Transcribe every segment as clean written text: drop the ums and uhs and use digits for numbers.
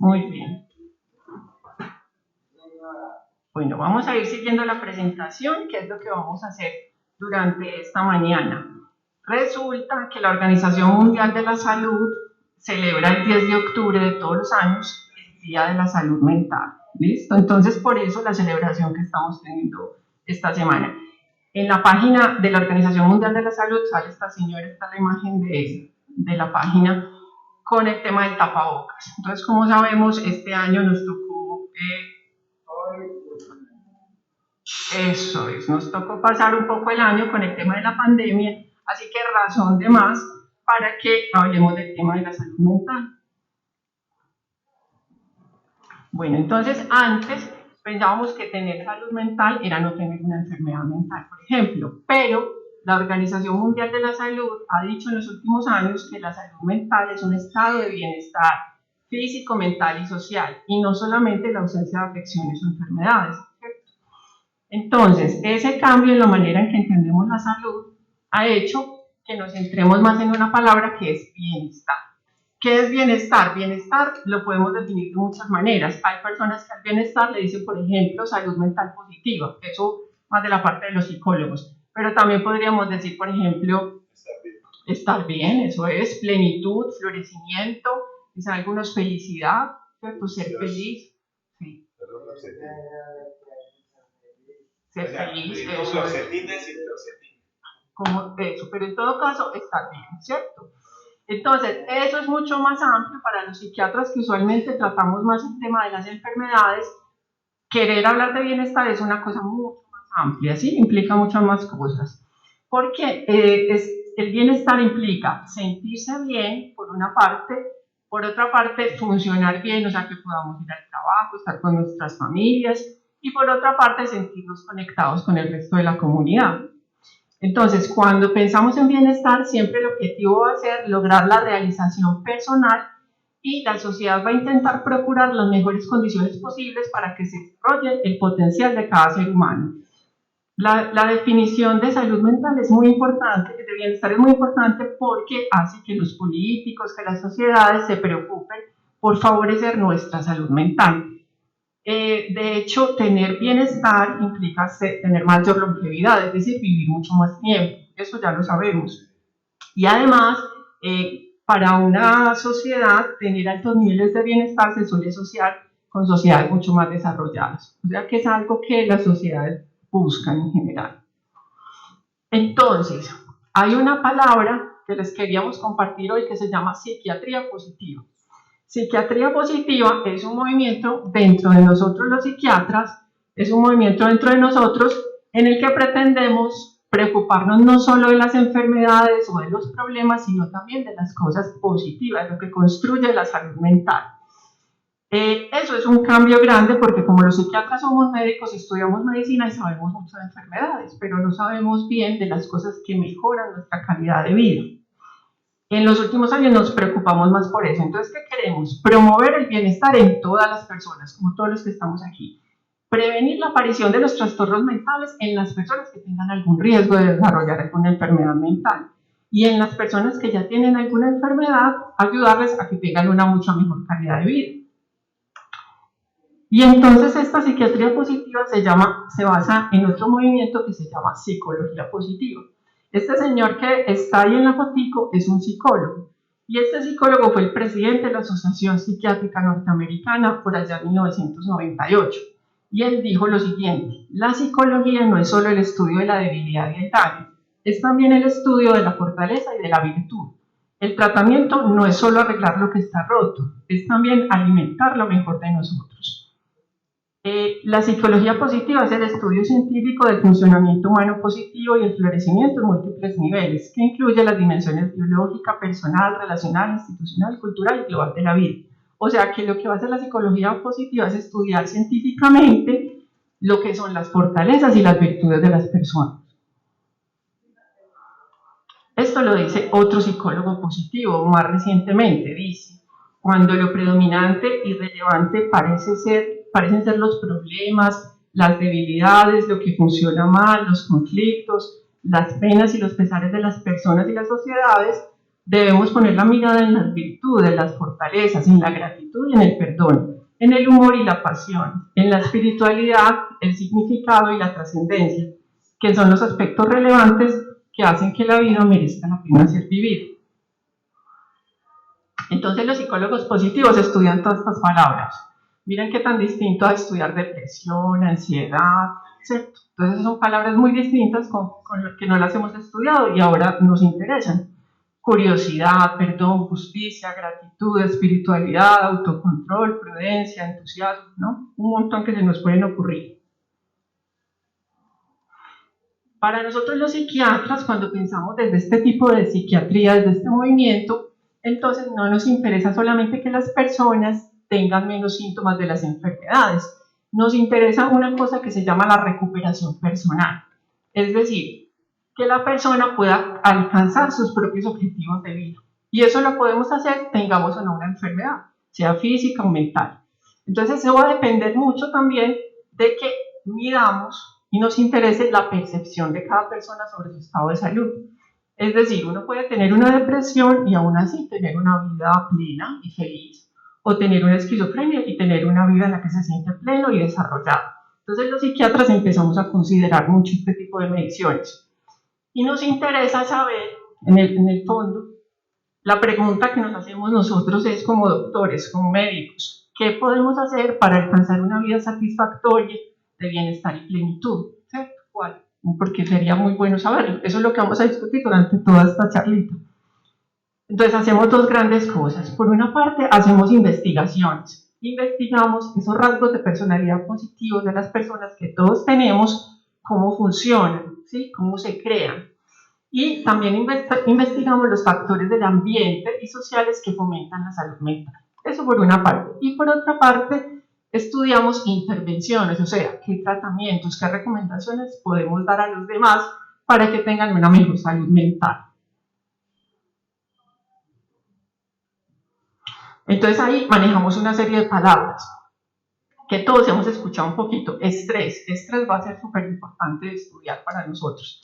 Muy bien. Bueno, vamos a ir siguiendo la presentación, que es lo que vamos a hacer durante esta mañana. Resulta que la Organización Mundial de la Salud celebra el 10 de octubre de todos los años el Día de la Salud Mental. ¿Listo? Entonces, por eso la celebración que estamos teniendo esta semana. En la página de la Organización Mundial de la Salud sale esta señora, está la imagen de la página con el tema del tapabocas. Entonces, como sabemos, este año nos tocó, nos tocó pasar un poco el año con el tema de la pandemia, así que razón de más para que hablemos del tema de la salud mental. Bueno, entonces antes pensábamos que tener salud mental era no tener una enfermedad mental, por ejemplo, pero la Organización Mundial de la Salud ha dicho en los últimos años que la salud mental es un estado de bienestar físico, mental y social, y no solamente la ausencia de afecciones o enfermedades. Entonces, ese cambio en la manera en que entendemos la salud ha hecho que nos centremos más en una palabra que es bienestar. ¿Qué es bienestar? Bienestar lo podemos definir de muchas maneras. Hay personas que al bienestar le dicen, por ejemplo, salud mental positiva, eso más de la parte de los psicólogos, pero también podríamos decir, por ejemplo, estar bien, eso es plenitud, florecimiento, es algunos felicidad, ¿cierto? Ser feliz, sí. Ser feliz, eso es. Como eso, pero en todo caso estar bien, ¿cierto? Entonces, eso es mucho más amplio para los psiquiatras que usualmente tratamos más el tema de las enfermedades. Querer hablar de bienestar es una cosa mucho más amplia, ¿sí? Implica muchas más cosas. Porque el bienestar implica sentirse bien, por una parte, por otra parte, funcionar bien, o sea, que podamos ir al trabajo, estar con nuestras familias, y por otra parte, sentirnos conectados con el resto de la comunidad. Entonces, cuando pensamos en bienestar, siempre el objetivo va a ser lograr la realización personal y la sociedad va a intentar procurar las mejores condiciones posibles para que se desarrolle el potencial de cada ser humano. La definición de salud mental es muy importante, de bienestar es muy importante porque hace que los políticos, que las sociedades se preocupen por favorecer nuestra salud mental. De hecho, tener bienestar implica tener mayor longevidad, es decir, vivir mucho más tiempo, eso ya lo sabemos. Y además, para una sociedad, tener altos niveles de bienestar se suele asociar con sociedades mucho más desarrolladas, o sea que es algo que las sociedades buscan en general. Entonces, hay una palabra que les queríamos compartir hoy que se llama psiquiatría positiva. Psiquiatría positiva es un movimiento dentro de nosotros los psiquiatras, es un movimiento dentro de nosotros en el que pretendemos preocuparnos no solo de las enfermedades o de los problemas, sino también de las cosas positivas, lo que construye la salud mental. Eso es un cambio grande porque como los psiquiatras somos médicos, estudiamos medicina y sabemos mucho de enfermedades, pero no sabemos bien de las cosas que mejoran nuestra calidad de vida. En los últimos años nos preocupamos más por eso. Entonces, ¿qué queremos? Promover el bienestar en todas las personas, como todos los que estamos aquí. Prevenir la aparición de los trastornos mentales en las personas que tengan algún riesgo de desarrollar alguna enfermedad mental. Y en las personas que ya tienen alguna enfermedad, ayudarles a que tengan una mucha mejor calidad de vida. Y entonces esta psiquiatría positiva se basa en otro movimiento que se llama psicología positiva. Este señor que está ahí en la fotico es un psicólogo, y este psicólogo fue el presidente de la Asociación Psiquiátrica Norteamericana por allá en 1998, y él dijo lo siguiente: la psicología no es solo el estudio de la debilidad y el daño, es también el estudio de la fortaleza y de la virtud. El tratamiento no es solo arreglar lo que está roto, es también alimentar lo mejor de nosotros. La psicología positiva es el estudio científico del funcionamiento humano positivo y el florecimiento en múltiples niveles, que incluye las dimensiones biológica, personal, relacional, institucional, cultural y global de la vida. O sea que lo que va a hacer la psicología positiva es estudiar científicamente lo que son las fortalezas y las virtudes de las personas. Esto lo dice otro psicólogo positivo más recientemente, dice: cuando lo predominante y relevante parecen ser los problemas, las debilidades, lo que funciona mal, los conflictos, las penas y los pesares de las personas y las sociedades, Debemos poner la mirada en las virtudes, las fortalezas, en la gratitud y en el perdón, en el humor y la pasión, en la espiritualidad, el significado y la trascendencia, que son los aspectos relevantes que hacen que la vida merezca la pena ser vivida. Entonces los psicólogos positivos estudian todas estas palabras. Miren qué tan distinto a estudiar depresión, ansiedad, ¿cierto? Entonces son palabras muy distintas con las que no las hemos estudiado y ahora nos interesan. Curiosidad, perdón, justicia, gratitud, espiritualidad, autocontrol, prudencia, entusiasmo, ¿no? Un montón que se nos pueden ocurrir. Para nosotros los psiquiatras, cuando pensamos desde este tipo de psiquiatría, desde este movimiento, entonces no nos interesa solamente que las personas tengan menos síntomas de las enfermedades, nos interesa una cosa que se llama la recuperación personal, es decir, que la persona pueda alcanzar sus propios objetivos de vida. Y eso lo podemos hacer, tengamos o no una enfermedad, sea física o mental. Entonces eso va a depender mucho también de que midamos y nos interese la percepción de cada persona sobre su estado de salud. Es decir, uno puede tener una depresión y aún así tener una vida plena y feliz, o tener una esquizofrenia y tener una vida en la que se siente pleno y desarrollado. Entonces los psiquiatras empezamos a considerar mucho este tipo de mediciones. Y nos interesa saber, en el fondo, la pregunta que nos hacemos nosotros es como doctores, como médicos, ¿qué podemos hacer para alcanzar una vida satisfactoria de bienestar y plenitud? ¿Cierto? ¿Cuál? Porque sería muy bueno saberlo. Eso es lo que vamos a discutir durante toda esta charlita. Entonces hacemos dos grandes cosas. Por una parte, hacemos investigaciones. Investigamos esos rasgos de personalidad positivos de las personas que todos tenemos, cómo funcionan, ¿sí? Cómo se crean. Y también investigamos los factores del ambiente y sociales que fomentan la salud mental. Eso por una parte. Y por otra parte, estudiamos intervenciones, o sea, qué tratamientos, qué recomendaciones podemos dar a los demás para que tengan una mejor salud mental. Entonces ahí manejamos una serie de palabras que todos hemos escuchado un poquito. Estrés va a ser súper importante de estudiar para nosotros,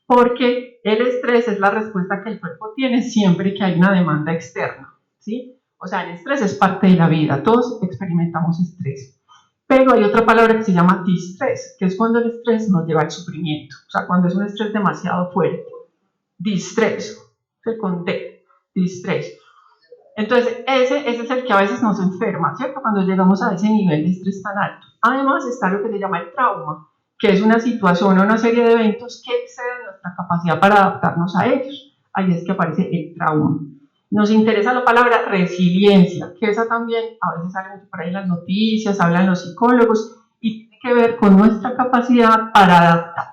porque el estrés es la respuesta que el cuerpo tiene siempre que hay una demanda externa, ¿sí? O sea, el estrés es parte de la vida, todos experimentamos estrés. Pero hay otra palabra que se llama distrés, que es cuando el estrés nos lleva al sufrimiento, o sea, cuando es un estrés demasiado fuerte. Distrés, con D, distrés. Entonces, ese es el que a veces nos enferma, ¿cierto? Cuando llegamos a ese nivel de estrés tan alto. Además está lo que se llama el trauma, que es una situación o una serie de eventos que exceden nuestra capacidad para adaptarnos a ellos. Ahí es que aparece el trauma. Nos interesa la palabra resiliencia, que esa también a veces sale mucho por ahí en las noticias, hablan los psicólogos, y tiene que ver con nuestra capacidad para adaptar,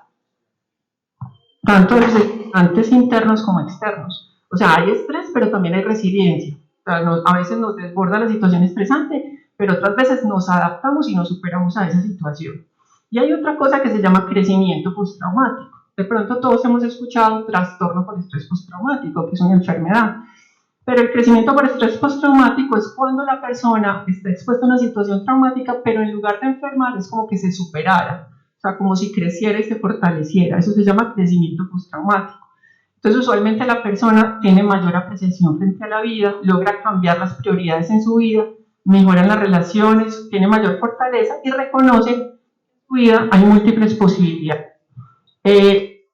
tanto los estresantes internos como externos. O sea, hay estrés, pero también hay resiliencia. O sea, a veces nos desborda la situación estresante, pero otras veces nos adaptamos y nos superamos a esa situación. Y hay otra cosa que se llama crecimiento postraumático. De pronto todos hemos escuchado trastorno por estrés postraumático, que es una enfermedad. Pero el crecimiento por estrés postraumático es cuando la persona está expuesta a una situación traumática, pero en lugar de enfermar es como que se superara. O sea, como si creciera y se fortaleciera. Eso se llama crecimiento postraumático. Entonces, usualmente la persona tiene mayor apreciación frente a la vida, logra cambiar las prioridades en su vida, mejoran las relaciones, tiene mayor fortaleza y reconoce que en su vida hay múltiples posibilidades.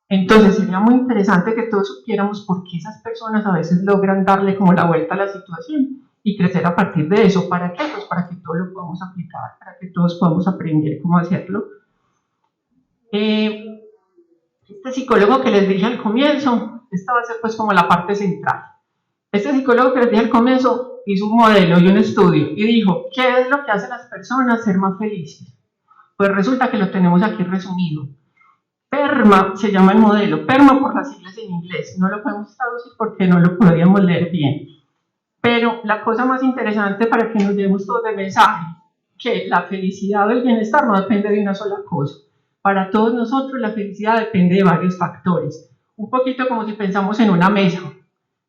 Entonces, sería muy interesante que todos supiéramos por qué esas personas a veces logran darle como la vuelta a la situación y crecer a partir de eso. ¿Para qué? Pues para que todos lo podamos aplicar, para que todos podamos aprender cómo hacerlo. Este psicólogo que les dije al comienzo, esta va a ser pues como la parte central. Este psicólogo que les dije al comienzo hizo un modelo y un estudio y dijo, ¿qué es lo que hace a las personas ser más felices? Pues resulta que lo tenemos aquí resumido. PERMA se llama el modelo, PERMA por las siglas en inglés, no lo podemos traducir porque no lo podríamos leer bien. Pero la cosa más interesante para que nos demos todo el mensaje, que la felicidad o el bienestar no depende de una sola cosa. Para todos nosotros la felicidad depende de varios factores. Un poquito como si pensamos en una mesa.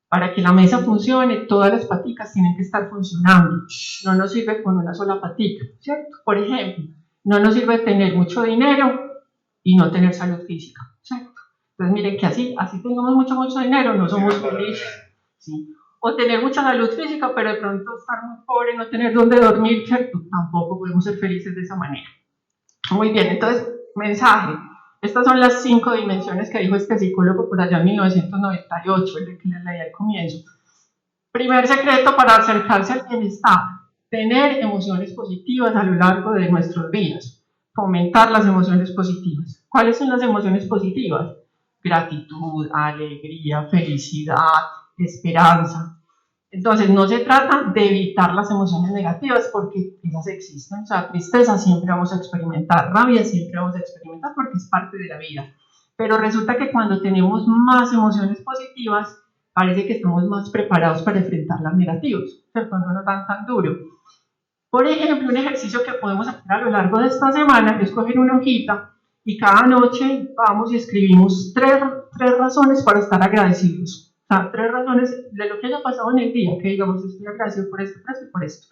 Para que la mesa funcione, todas las paticas tienen que estar funcionando. No nos sirve con una sola patica, ¿cierto? Por ejemplo, no nos sirve tener mucho dinero y no tener salud física, ¿cierto? Entonces miren que así tengamos mucho dinero, no somos felices, ¿sí? O tener mucha salud física, pero de pronto estar muy pobre, no tener dónde dormir, ¿cierto? Tampoco podemos ser felices de esa manera. Muy bien, entonces, mensaje. Estas son las 5 dimensiones que dijo este psicólogo por allá en 1998, el que les leí al comienzo. Primer secreto para acercarse al bienestar: tener emociones positivas a lo largo de nuestros días. Fomentar las emociones positivas. ¿Cuáles son las emociones positivas? Gratitud, alegría, felicidad, esperanza. Entonces, no se trata de evitar las emociones negativas, porque esas existen. O sea, tristeza siempre vamos a experimentar, rabia siempre vamos a experimentar, porque es parte de la vida. Pero resulta que cuando tenemos más emociones positivas, parece que estamos más preparados para enfrentar las negativas, cuando no nos dan tan duro. Por ejemplo, un ejercicio que podemos hacer a lo largo de esta semana es coger una hojita y cada noche vamos y escribimos tres razones para estar agradecidos. O sea, 3 razones de lo que haya pasado en el día, que digamos, estoy agradecido por esto, por esto, por esto.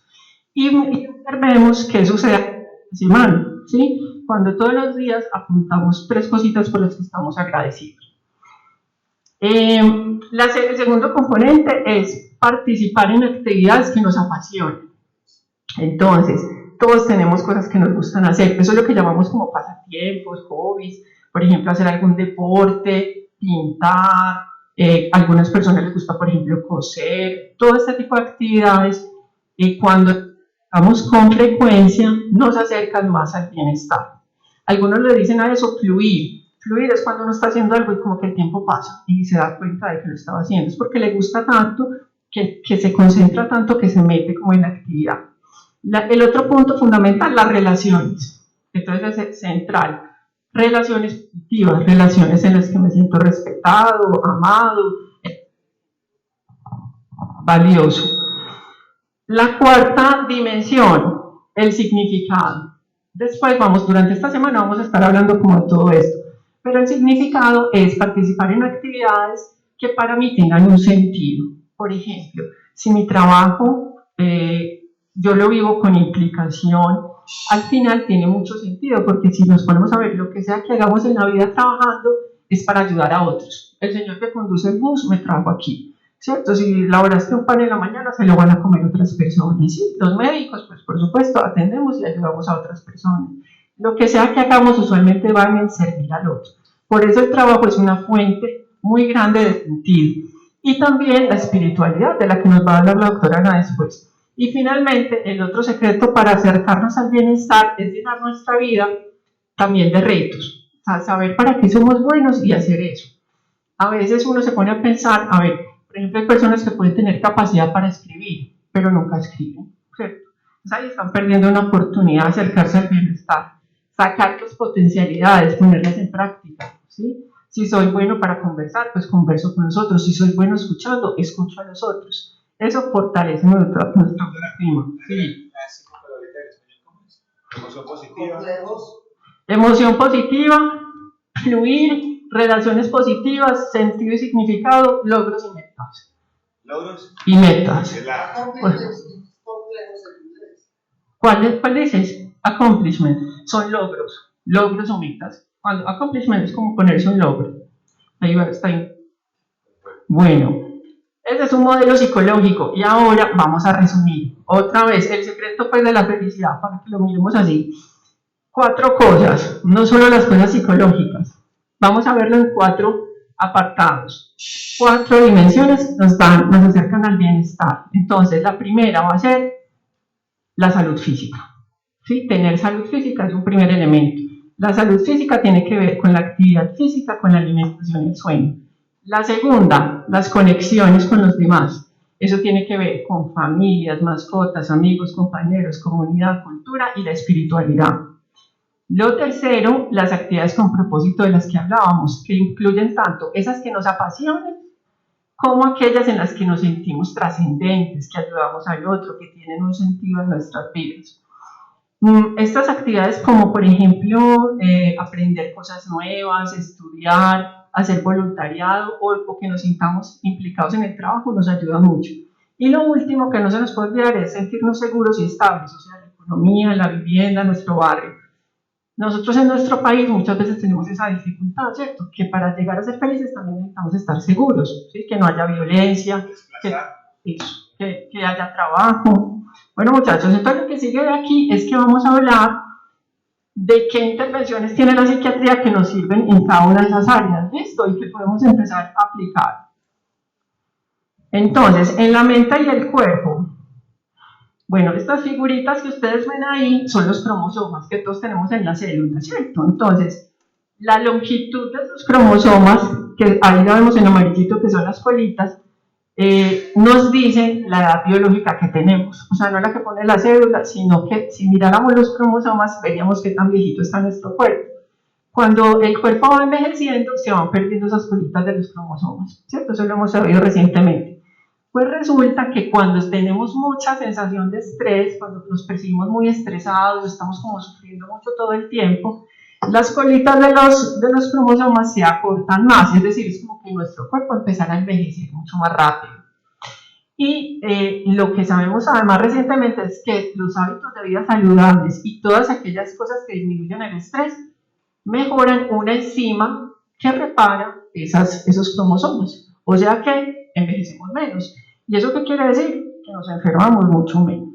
Y observemos qué sucede en la semana, ¿sí? Cuando todos los días apuntamos 3 cositas por las que estamos agradecidos. El segundo componente es participar en actividades que nos apasionen. Entonces, todos tenemos cosas que nos gustan hacer. Eso es lo que llamamos como pasatiempos, hobbies. Por ejemplo, hacer algún deporte, pintar. Algunas personas les gusta, por ejemplo, coser. Todo este tipo de actividades, cuando hagamos con frecuencia, nos acercan más al bienestar. Algunos le dicen a eso fluir. Fluir es cuando uno está haciendo algo y como que el tiempo pasa y se da cuenta de que lo estaba haciendo. Es porque le gusta tanto, que se concentra tanto, que se mete como en la actividad. El otro punto fundamental, las relaciones. Entonces es central. Relaciones positivas, relaciones en las que me siento respetado, amado, valioso. La cuarta dimensión, el significado. Después durante esta semana vamos a estar hablando como de todo esto. Pero el significado es participar en actividades que para mí tengan un sentido. Por ejemplo, si mi trabajo yo lo vivo con implicación, al final tiene mucho sentido, porque si nos ponemos a ver, lo que sea que hagamos en la vida trabajando es para ayudar a otros. El señor que conduce el bus me trajo aquí, ¿cierto? Si laboraste un pan en la mañana, se lo van a comer otras personas, ¿sí? Los médicos, pues por supuesto, atendemos y ayudamos a otras personas. Lo que sea que hagamos usualmente va en servir al otro. Por eso el trabajo es una fuente muy grande de sentido. Y también la espiritualidad, de la que nos va a hablar la doctora Ana después. Y finalmente, el otro secreto para acercarnos al bienestar es llenar nuestra vida también de retos. O sea, saber para qué somos buenos y hacer eso. A veces uno se pone a pensar, a ver, por ejemplo, hay personas que pueden tener capacidad para escribir, pero nunca escriben, ¿cierto? Entonces ahí están perdiendo una oportunidad de acercarse al bienestar, sacar tus potencialidades, ponerlas en práctica, ¿sí? Si soy bueno para conversar, pues converso con los otros. Si soy bueno escuchando, escucho a los otros. Eso fortalece nuestra autoestima. Sí. Emoción positiva. Emoción positiva, fluir, relaciones positivas, sentido y significado, logros y metas. ¿Logros? Y metas. ¿Cuál dices? Accomplishment. Son logros o metas. Cuando accomplishment es como ponerse un logro. Ahí va, está ahí. Bueno. Ese es un modelo psicológico y ahora vamos a resumir otra vez el secreto pues de la felicidad, para que lo miremos así. 4 cosas, no solo las cosas psicológicas. Vamos a verlo en 4 apartados. 4 dimensiones nos acercan al bienestar. Entonces, la primera va a ser la salud física. ¿Sí? Tener salud física es un primer elemento. La salud física tiene que ver con la actividad física, con la alimentación y el sueño. La segunda, las conexiones con los demás. Eso tiene que ver con familias, mascotas, amigos, compañeros, comunidad, cultura y la espiritualidad. Lo tercero, las actividades con propósito de las que hablábamos, que incluyen tanto esas que nos apasionan como aquellas en las que nos sentimos trascendentes, que ayudamos al otro, que tienen un sentido en nuestras vidas. Estas actividades como por ejemplo aprender cosas nuevas, estudiar, hacer voluntariado o que nos sintamos implicados en el trabajo nos ayuda mucho. Y lo último que no se nos puede olvidar es sentirnos seguros y estables, o sea, la economía, la vivienda, nuestro barrio. nosotros en nuestro país muchas veces tenemos esa dificultad, ¿cierto? Que para llegar a ser felices también necesitamos estar seguros, ¿sí? Que no haya violencia, que haya trabajo. Bueno, muchachos, entonces lo que sigue de aquí es que vamos a hablar de qué intervenciones tiene la psiquiatría que nos sirven en cada una de esas áreas, ¿listo? Y que podemos empezar a aplicar. Entonces, en la mente y el cuerpo, bueno, estas figuritas que ustedes ven ahí son los cromosomas que todos tenemos en la célula, ¿cierto? Entonces, la longitud de esos cromosomas, que ahí lo vemos en amarillito, que son las colitas, nos dicen la edad biológica que tenemos. O sea, no la que pone la célula, sino que si miráramos los cromosomas, veríamos qué tan viejito está nuestro cuerpo. Cuando el cuerpo va envejeciendo, se van perdiendo esas colitas de los cromosomas, ¿cierto? Eso lo hemos sabido recientemente. Pues resulta que cuando tenemos mucha sensación de estrés, cuando nos percibimos muy estresados, estamos como sufriendo mucho todo el tiempo, las colitas de los cromosomas se acortan más, es decir, es como que nuestro cuerpo empezará a envejecer mucho más rápido. Y lo que sabemos además recientemente es que los hábitos de vida saludables y todas aquellas cosas que disminuyen el estrés mejoran una enzima que repara esos cromosomas. O sea que envejecemos menos. ¿Y eso qué quiere decir? Que nos enfermamos mucho menos.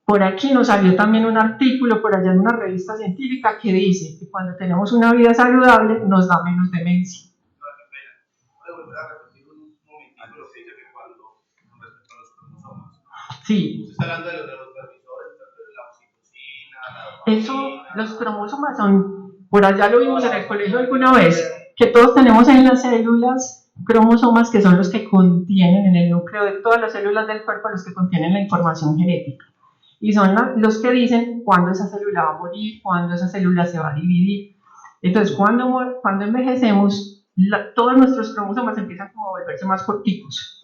Por aquí nos salió también un artículo por allá en una revista científica que dice que cuando tenemos una vida saludable nos da menos demencia. Sí. Usted está hablando de los neurotransmisores, de la oxitocina, la dopamina. Eso, los cromosomas son, por allá lo vimos en el colegio alguna vez, que todos tenemos en las células cromosomas que son los que contienen en el núcleo de todas las células del cuerpo, los que contienen la información genética. Y son los que dicen cuándo esa célula va a morir, cuándo esa célula se va a dividir. Entonces, cuando envejecemos, todos nuestros cromosomas empiezan como a volverse más corticos.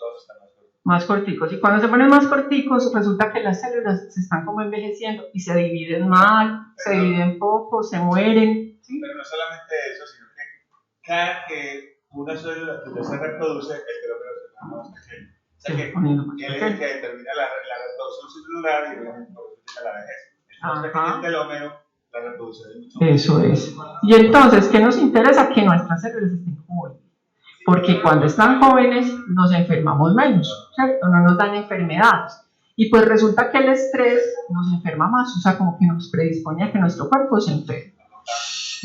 Más corticos. Y cuando se ponen más corticos, resulta que las células se están como envejeciendo y se dividen mal, se dividen poco, se mueren. ¿Sí? Pero no solamente eso, sino que cada que una célula tuya se reproduce, el telómero se pone más pequeño. O sea que él es el que determina la reproducción celular y obviamente por eso llega la vejez. Es más pequeño el telómero, la reproducción es mucho más. Eso es. Y entonces, ¿qué nos interesa? Que nuestras células estén jóvenes. Porque cuando están jóvenes nos enfermamos menos, ¿cierto? No nos dan enfermedades. Y pues resulta que el estrés nos enferma más, o sea, como que nos predispone a que nuestro cuerpo se enferme.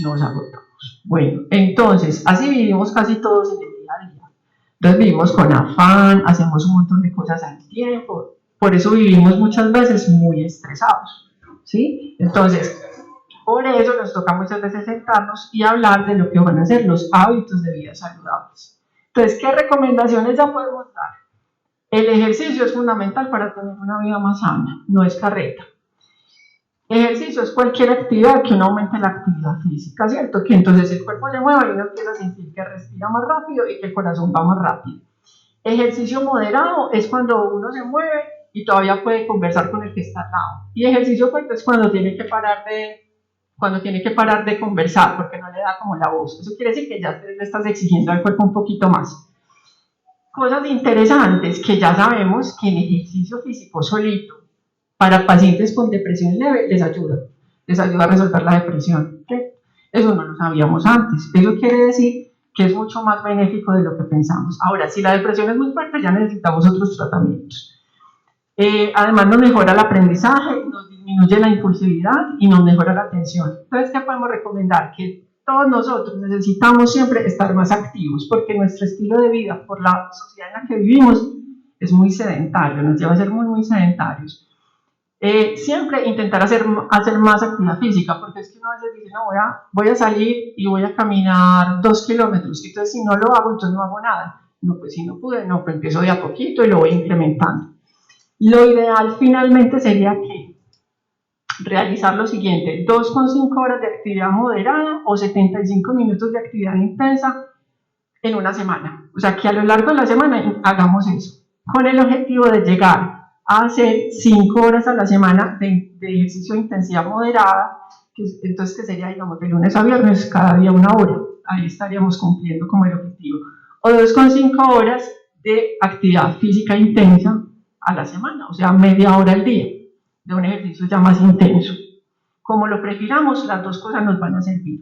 Nos agotamos. Bueno, entonces, así vivimos casi todos en el día a día. Entonces vivimos con afán, hacemos un montón de cosas al tiempo, por eso vivimos muchas veces muy estresados, ¿sí? Entonces, por eso nos toca muchas veces sentarnos y hablar de lo que van a ser los hábitos de vida saludables. Entonces, ¿qué recomendaciones ya podemos dar? El ejercicio es fundamental para tener una vida más sana, no es carreta. Ejercicio es cualquier actividad que uno aumente la actividad física, ¿cierto? Que entonces el cuerpo se mueva y uno empieza a sentir que respira más rápido y que el corazón va más rápido. Ejercicio moderado es cuando uno se mueve y todavía puede conversar con el que está al lado. Y ejercicio fuerte es cuando tiene que parar de conversar porque no le da como la voz. Eso quiere decir que ya le estás exigiendo al cuerpo un poquito más. Cosas interesantes que ya sabemos que el ejercicio físico solito para pacientes con depresión leve les ayuda a resolver la depresión. ¿Qué? Eso no lo sabíamos antes. Eso quiere decir que es mucho más benéfico de lo que pensamos. Ahora, si la depresión es muy fuerte, ya necesitamos otros tratamientos. Además, nos mejora el aprendizaje, nos disminuye la impulsividad y nos mejora la atención. Entonces, ¿qué podemos recomendar? Que todos nosotros necesitamos siempre estar más activos porque nuestro estilo de vida, por la sociedad en la que vivimos, es muy sedentario, nos lleva a ser muy, muy sedentarios. Siempre intentar hacer más actividad física, porque es que uno a veces dice, no, voy a salir y voy a caminar 2 kilómetros, entonces si no lo hago, entonces no hago nada. No, pues si no pude, no, pues empiezo de a poquito y lo voy incrementando. Lo ideal finalmente sería que realizar lo siguiente, 2,5 horas de actividad moderada o 75 minutos de actividad intensa en una semana. O sea, que a lo largo de la semana hagamos eso, con el objetivo de llegar a hacer 5 horas a la semana de ejercicio de intensidad moderada, entonces que sería, digamos, de lunes a viernes, cada día 1 hora. Ahí estaríamos cumpliendo como el objetivo. O 2,5 horas de actividad física intensa a la semana, o sea, media hora al día, de un ejercicio ya más intenso. Como lo prefiramos, las dos cosas nos van a servir.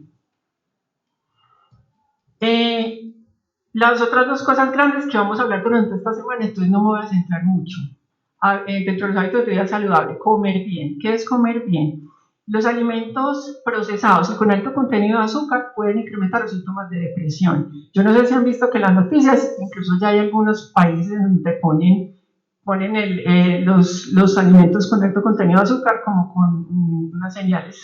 Las otras dos cosas grandes que vamos a hablar durante esta semana, entonces no me voy a centrar mucho. Dentro de los hábitos de vida saludable, comer bien. ¿Qué es comer bien? Los alimentos procesados y con alto contenido de azúcar pueden incrementar los síntomas de depresión. Yo no sé si han visto que en las noticias, incluso ya hay algunos países donde ponen los alimentos con alto contenido de azúcar como con unas señales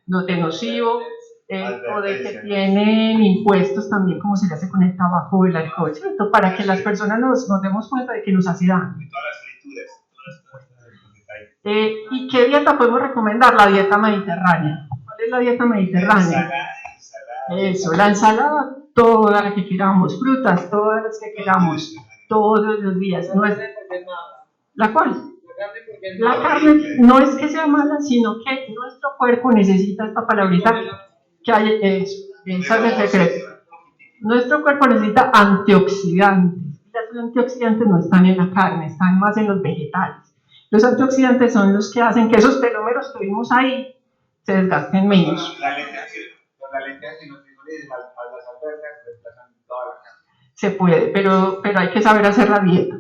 de nocivo, o de que tienen impuestos también, como se le hace con el tabaco o el alcohol, ¿cierto? Para que las personas nos demos cuenta de que nos hace daño. ¿Y qué dieta podemos recomendar? La dieta mediterránea. ¿Cuál es la dieta mediterránea? Eso, la ensalada, toda la que queramos, frutas, todas las que queramos, todos los días. No es, ¿la cual? La carne no es que sea mala, sino que nuestro cuerpo necesita esta palabrita que hay, ese es el secreto. Nuestro cuerpo necesita antioxidantes. Los antioxidantes no están en la carne, están más en los vegetales. Los antioxidantes son los que hacen que esos telómeros que vimos ahí se desgasten menos. La lenteja y los frijoles más las albergas reemplazan toda la carne. Se puede, pero hay que saber hacer la dieta.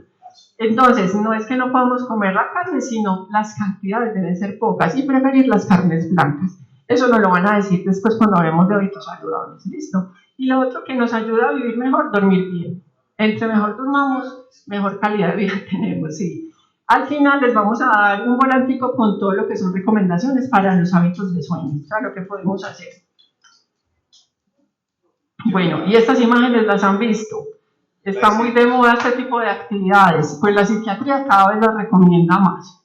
Entonces, no es que no podamos comer la carne, sino las cantidades deben ser pocas y preferir las carnes blancas. Eso nos lo van a decir después cuando hablemos de hábitos saludables. ¿Listo? Y lo otro que nos ayuda a vivir mejor, dormir bien. Entre mejor durmamos, mejor calidad de vida tenemos, sí. Al final les vamos a dar un volantico con todo lo que son recomendaciones para los hábitos de sueño, o sea, lo que podemos hacer. Bueno, y estas imágenes las han visto. Está muy de moda este tipo de actividades, pues la psiquiatría cada vez las recomienda más.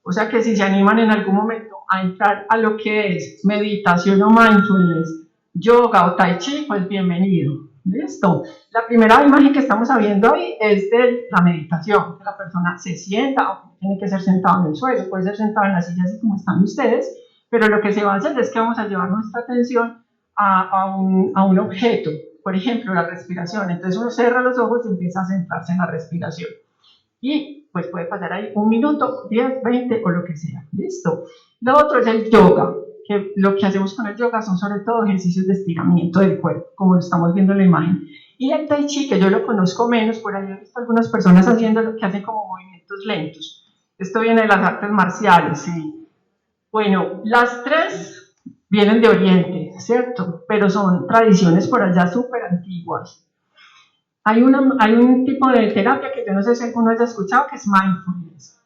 O sea que si se animan en algún momento a entrar a lo que es meditación o mindfulness, yoga o tai chi, pues bienvenido. ¿Listo? La primera imagen que estamos viendo ahí es de la meditación, que la persona se sienta, o tiene que ser sentado en el suelo, puede ser sentado en la silla así como están ustedes, pero lo que se va a hacer es que vamos a llevar nuestra atención a un objeto, por ejemplo, la respiración. Entonces uno cierra los ojos y empieza a centrarse en la respiración. Y pues puede pasar ahí 1 minuto, 10, 20 o lo que sea. ¿Listo? Lo otro es el yoga, que lo que hacemos con el yoga son sobre todo ejercicios de estiramiento del cuerpo, como lo estamos viendo en la imagen. Y el tai chi, que yo lo conozco menos, por ahí he visto algunas personas haciéndolo, que hacen como movimientos lentos. Esto viene de las artes marciales, sí. Bueno, las tres vienen de Oriente, ¿cierto? Pero son tradiciones por allá súper antiguas. Hay un tipo de terapia que yo no sé si alguno haya escuchado, que es mindfulness.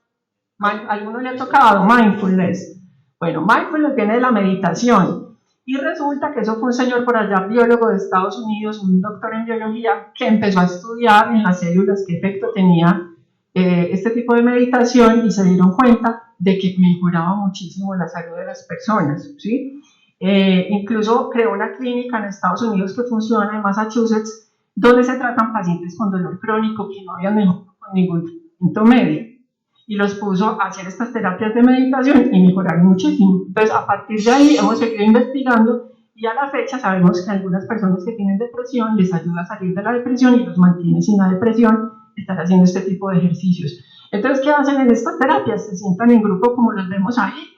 ¿Alguno le ha tocado mindfulness? Bueno, mindfulness viene de la meditación. Y resulta que eso fue un señor por allá, biólogo de Estados Unidos, un doctor en biología, que empezó a estudiar en las células qué efecto tenía este tipo de meditación y se dieron cuenta de que mejoraba muchísimo la salud de las personas, ¿sí? Incluso creó una clínica en Estados Unidos que funciona en Massachusetts, donde se tratan pacientes con dolor crónico que no habían mejorado con ningún tratamiento médico. Y los puso a hacer estas terapias de meditación y mejoraron muchísimo. Entonces, a partir de ahí hemos seguido investigando y a la fecha sabemos que algunas personas que tienen depresión les ayuda a salir de la depresión y los mantiene sin la depresión, están haciendo este tipo de ejercicios. Entonces, ¿qué hacen en estas terapias? Se sientan en grupo como los vemos ahí,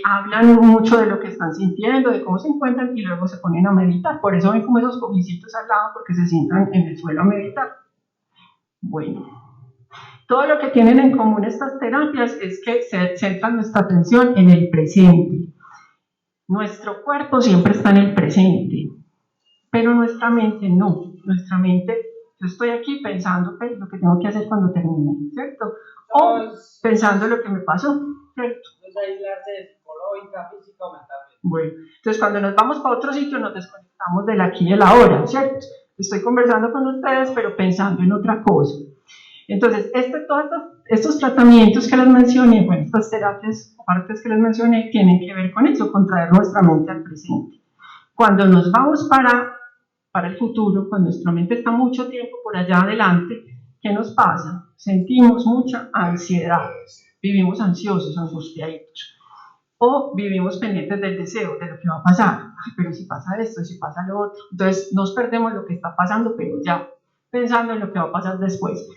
hablan mucho de lo que están sintiendo, de cómo se encuentran y luego se ponen a meditar. Por eso ven como esos cojicitos al lado, porque se sientan en el suelo a meditar. Bueno, todo lo que tienen en común estas terapias es que se centran nuestra atención en el presente. Nuestro cuerpo siempre está en el presente, pero nuestra mente no. Nuestra mente, yo estoy aquí pensando lo que tengo que hacer cuando termine, ¿cierto? O pensando lo que me pasó, ¿cierto? Aislarse psicológica, física o mentalmente. Bueno, entonces cuando nos vamos para otro sitio nos desconectamos del aquí y el ahora, ¿cierto? Estoy conversando con ustedes, pero pensando en otra cosa. Entonces, todos estos tratamientos que les mencioné, bueno, estas terapias, partes que les mencioné, tienen que ver con eso, con traer nuestra mente al presente. Cuando nos vamos para el futuro, cuando nuestra mente está mucho tiempo por allá adelante, ¿qué nos pasa? Sentimos mucha ansiedad, vivimos ansiosos, angustiaditos, o vivimos pendientes del deseo, de lo que va a pasar. Ay, pero si pasa esto, si pasa lo otro. Entonces, nos perdemos lo que está pasando, pero ya pensando en lo que va a pasar después.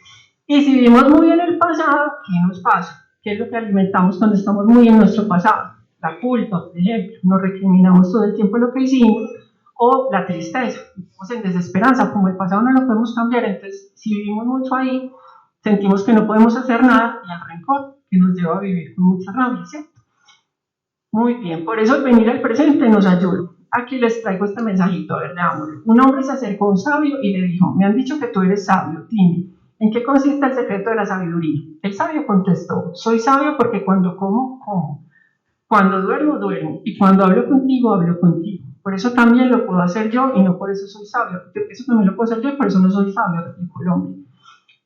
Y si vivimos muy en el pasado, ¿qué nos pasa? ¿Qué es lo que alimentamos cuando estamos muy en nuestro pasado? la culpa, por ejemplo, nos recriminamos todo el tiempo lo que hicimos, o la tristeza, vivimos en desesperanza, como el pasado no lo podemos cambiar, entonces si vivimos mucho ahí, sentimos que no podemos hacer nada, y el rencor, que nos lleva a vivir con mucha rabia, ¿cierto? Muy bien, por eso el venir al presente nos ayuda. Aquí les traigo este mensajito, a ver, leámoslo. Un hombre se acercó a un sabio y le dijo: me han dicho que tú eres sabio, dime, ¿en qué consiste el secreto de la sabiduría? El sabio contestó: soy sabio porque cuando como, como. Cuando duermo, duermo. Y cuando hablo contigo, hablo contigo. Por eso también lo puedo hacer yo y no por eso soy sabio. Eso también lo puedo hacer yo y por eso no soy sabio, replicó el hombre.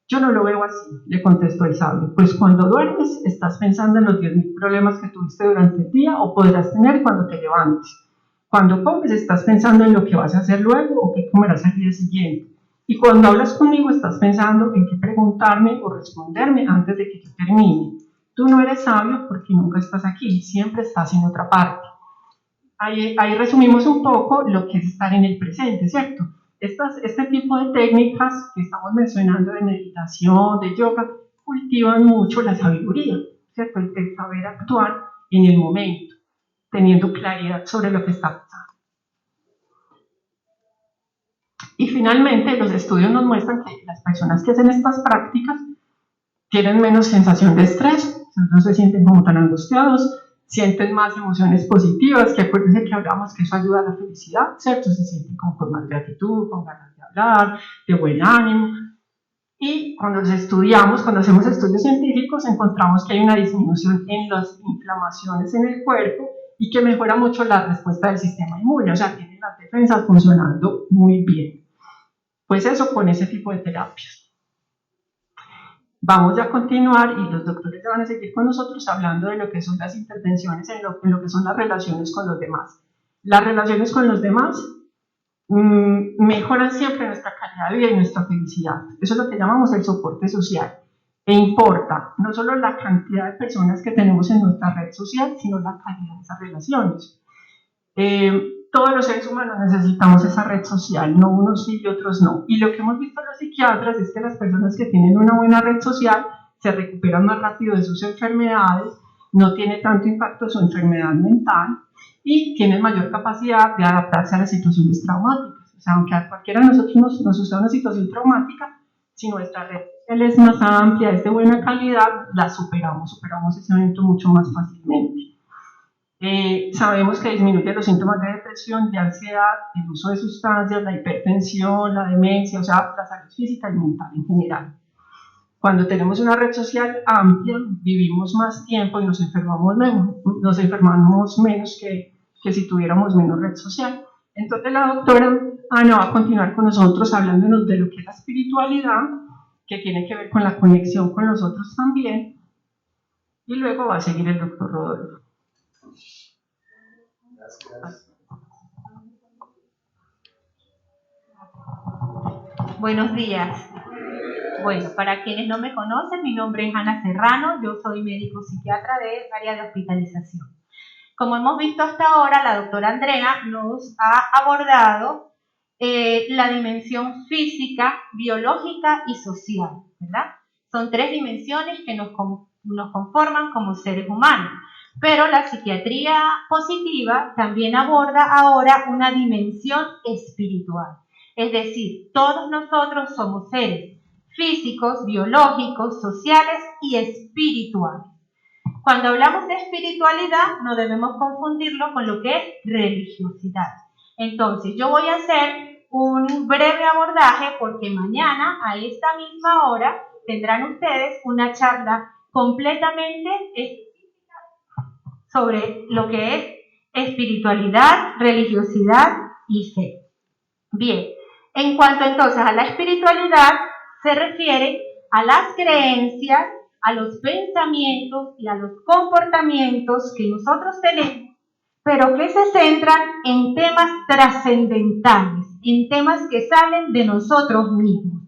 Yo no lo veo así, le contestó el sabio, pues cuando duermes estás pensando en los 10.000 problemas que tuviste durante el día o podrás tener cuando te levantes. Cuando comes estás pensando en lo que vas a hacer luego o qué comerás al día siguiente. Y cuando hablas conmigo estás pensando en qué preguntarme o responderme antes de que yo termine. Tú no eres sabio porque nunca estás aquí, siempre estás en otra parte. Ahí resumimos un poco lo que es estar en el presente, ¿cierto? Este tipo de técnicas que estamos mencionando de meditación, de yoga, cultivan mucho la sabiduría, ¿cierto? El saber actuar en el momento, teniendo claridad sobre lo que está pasando. Y finalmente, los estudios nos muestran que las personas que hacen estas prácticas tienen menos sensación de estrés, no se sienten como tan angustiados, sienten más emociones positivas, que acuérdense que hablamos que eso ayuda a la felicidad, ¿cierto? Se sienten como con más gratitud, con ganas de hablar, de buen ánimo. Y cuando hacemos estudios científicos, encontramos que hay una disminución en las inflamaciones en el cuerpo y que mejora mucho la respuesta del sistema inmune, o sea, tienen las defensas funcionando muy bien. Pues eso con ese tipo de terapias. Vamos a continuar y los doctores ya van a seguir con nosotros hablando de lo que son las intervenciones en lo que son las relaciones con los demás. Las relaciones con los demás mejoran siempre nuestra calidad de vida y nuestra felicidad. Eso es lo que llamamos el soporte social. E importa no solo la cantidad de personas que tenemos en nuestra red social, sino la calidad de esas relaciones. Todos los seres humanos necesitamos esa red social, no unos sí y otros no. Y lo que hemos visto en los psiquiatras es que las personas que tienen una buena red social se recuperan más rápido de sus enfermedades, no tiene tanto impacto su enfermedad mental y tienen mayor capacidad de adaptarse a las situaciones traumáticas. O sea, aunque a cualquiera de nosotros nos suceda una situación traumática, si nuestra red social es más amplia, es de buena calidad, la superamos ese evento mucho más fácilmente. Sabemos que disminuye los síntomas de depresión, de ansiedad, el uso de sustancias, la hipertensión, la demencia, o sea, la salud física y mental en general. Cuando tenemos una red social amplia, vivimos más tiempo y nos enfermamos menos que si tuviéramos menos red social. Entonces la doctora Ana va a continuar con nosotros hablándonos de lo que es la espiritualidad, que tiene que ver con la conexión con los otros también, y luego va a seguir el doctor Rodolfo. Gracias. Buenos días. Bueno, para quienes no me conocen, mi nombre es Ana Serrano, yo soy médico psiquiatra del área de hospitalización. Como hemos visto hasta ahora, la doctora Andrea nos ha abordado la dimensión física, biológica y social, ¿verdad? Son 3 dimensiones que nos conforman como seres humanos. Pero la psiquiatría positiva también aborda ahora una dimensión espiritual. Es decir, todos nosotros somos seres físicos, biológicos, sociales y espirituales. Cuando hablamos de espiritualidad, no debemos confundirlo con lo que es religiosidad. Entonces, yo voy a hacer un breve abordaje porque mañana a esta misma hora tendrán ustedes una charla completamente sobre lo que es espiritualidad, religiosidad y fe. Bien, en cuanto entonces a la espiritualidad, se refiere a las creencias, a los pensamientos y a los comportamientos que nosotros tenemos, pero que se centran en temas trascendentales, en temas que salen de nosotros mismos,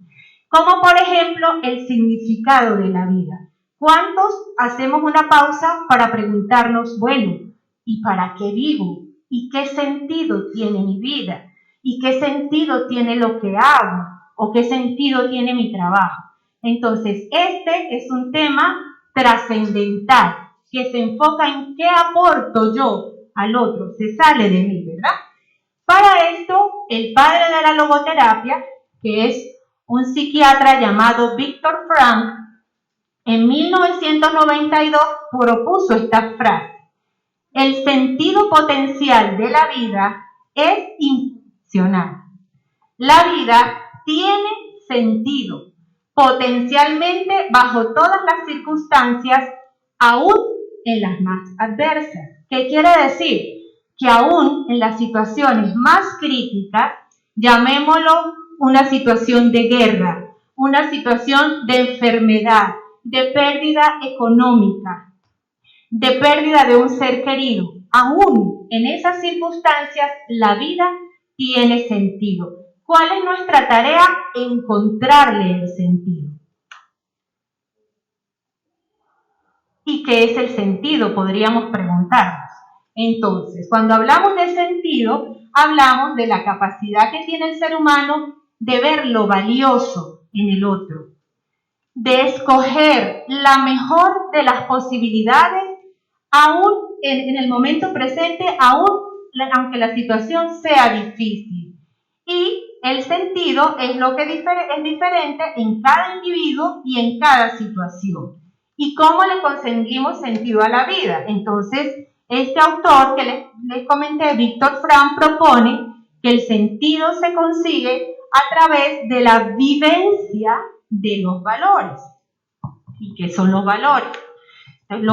como por ejemplo el significado de la vida. ¿Cuántos hacemos una pausa para preguntarnos, bueno, ¿y para qué vivo? ¿Y qué sentido tiene mi vida? ¿Y qué sentido tiene lo que hago? ¿O qué sentido tiene mi trabajo? Entonces, este es un tema trascendental que se enfoca en qué aporto yo al otro, se sale de mí, ¿verdad? Para esto, el padre de la logoterapia, que es un psiquiatra llamado Viktor Frankl, en 1992 propuso esta frase: el sentido potencial de la vida es intencional. La vida tiene sentido, potencialmente bajo todas las circunstancias, aún en las más adversas. ¿Qué quiere decir? Que aún en las situaciones más críticas, llamémoslo una situación de guerra, una situación de enfermedad, de pérdida económica, de pérdida de un ser querido, aún en esas circunstancias la vida tiene sentido. ¿Cuál es nuestra tarea? Encontrarle el sentido. ¿Y qué es el sentido? Podríamos preguntarnos. Entonces, cuando hablamos de sentido, hablamos de la capacidad que tiene el ser humano de ver lo valioso en el otro, de escoger la mejor de las posibilidades, aún en el momento presente, aunque la situación sea difícil. Y el sentido es lo que es diferente en cada individuo y en cada situación. ¿Y cómo le conseguimos sentido a la vida? Entonces, este autor que les comenté, Viktor Frankl, propone que el sentido se consigue a través de la vivencia de los valores. ¿Y qué son los valores? El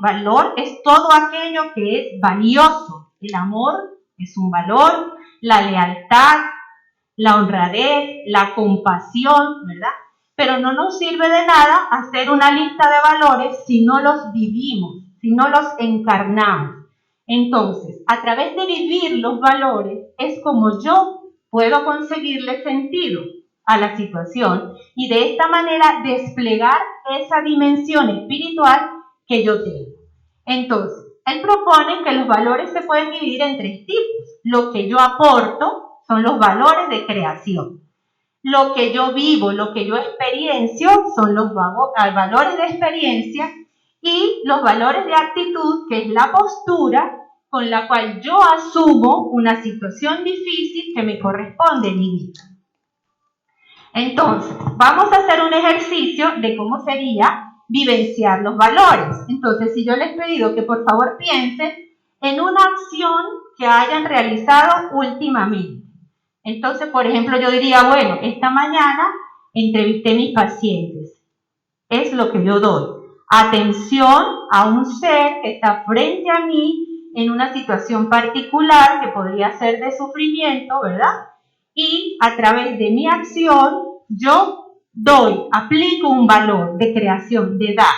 valor es todo aquello que es valioso. El amor es un valor, la lealtad, la honradez, la compasión, ¿verdad? Pero no nos sirve de nada hacer una lista de valores si no los vivimos, si no los encarnamos. Entonces, a través de vivir los valores es como yo puedo conseguirle sentido a la situación y de esta manera desplegar esa dimensión espiritual que yo tengo. Entonces, él propone que los valores se pueden dividir en 3 tipos. Lo que yo aporto son los valores de creación. Lo que yo vivo, lo que yo experiencio son los valores de experiencia, y los valores de actitud, que es la postura con la cual yo asumo una situación difícil que me corresponde vivir. Entonces, vamos a hacer un ejercicio de cómo sería vivenciar los valores. Entonces, si yo les he pedido que por favor piensen en una acción que hayan realizado últimamente. Entonces, por ejemplo, yo diría, bueno, esta mañana entrevisté a mis pacientes. Es lo que yo doy. Atención a un ser que está frente a mí en una situación particular que podría ser de sufrimiento, ¿verdad? Y a través de mi acción, yo aplico un valor de creación, de dar.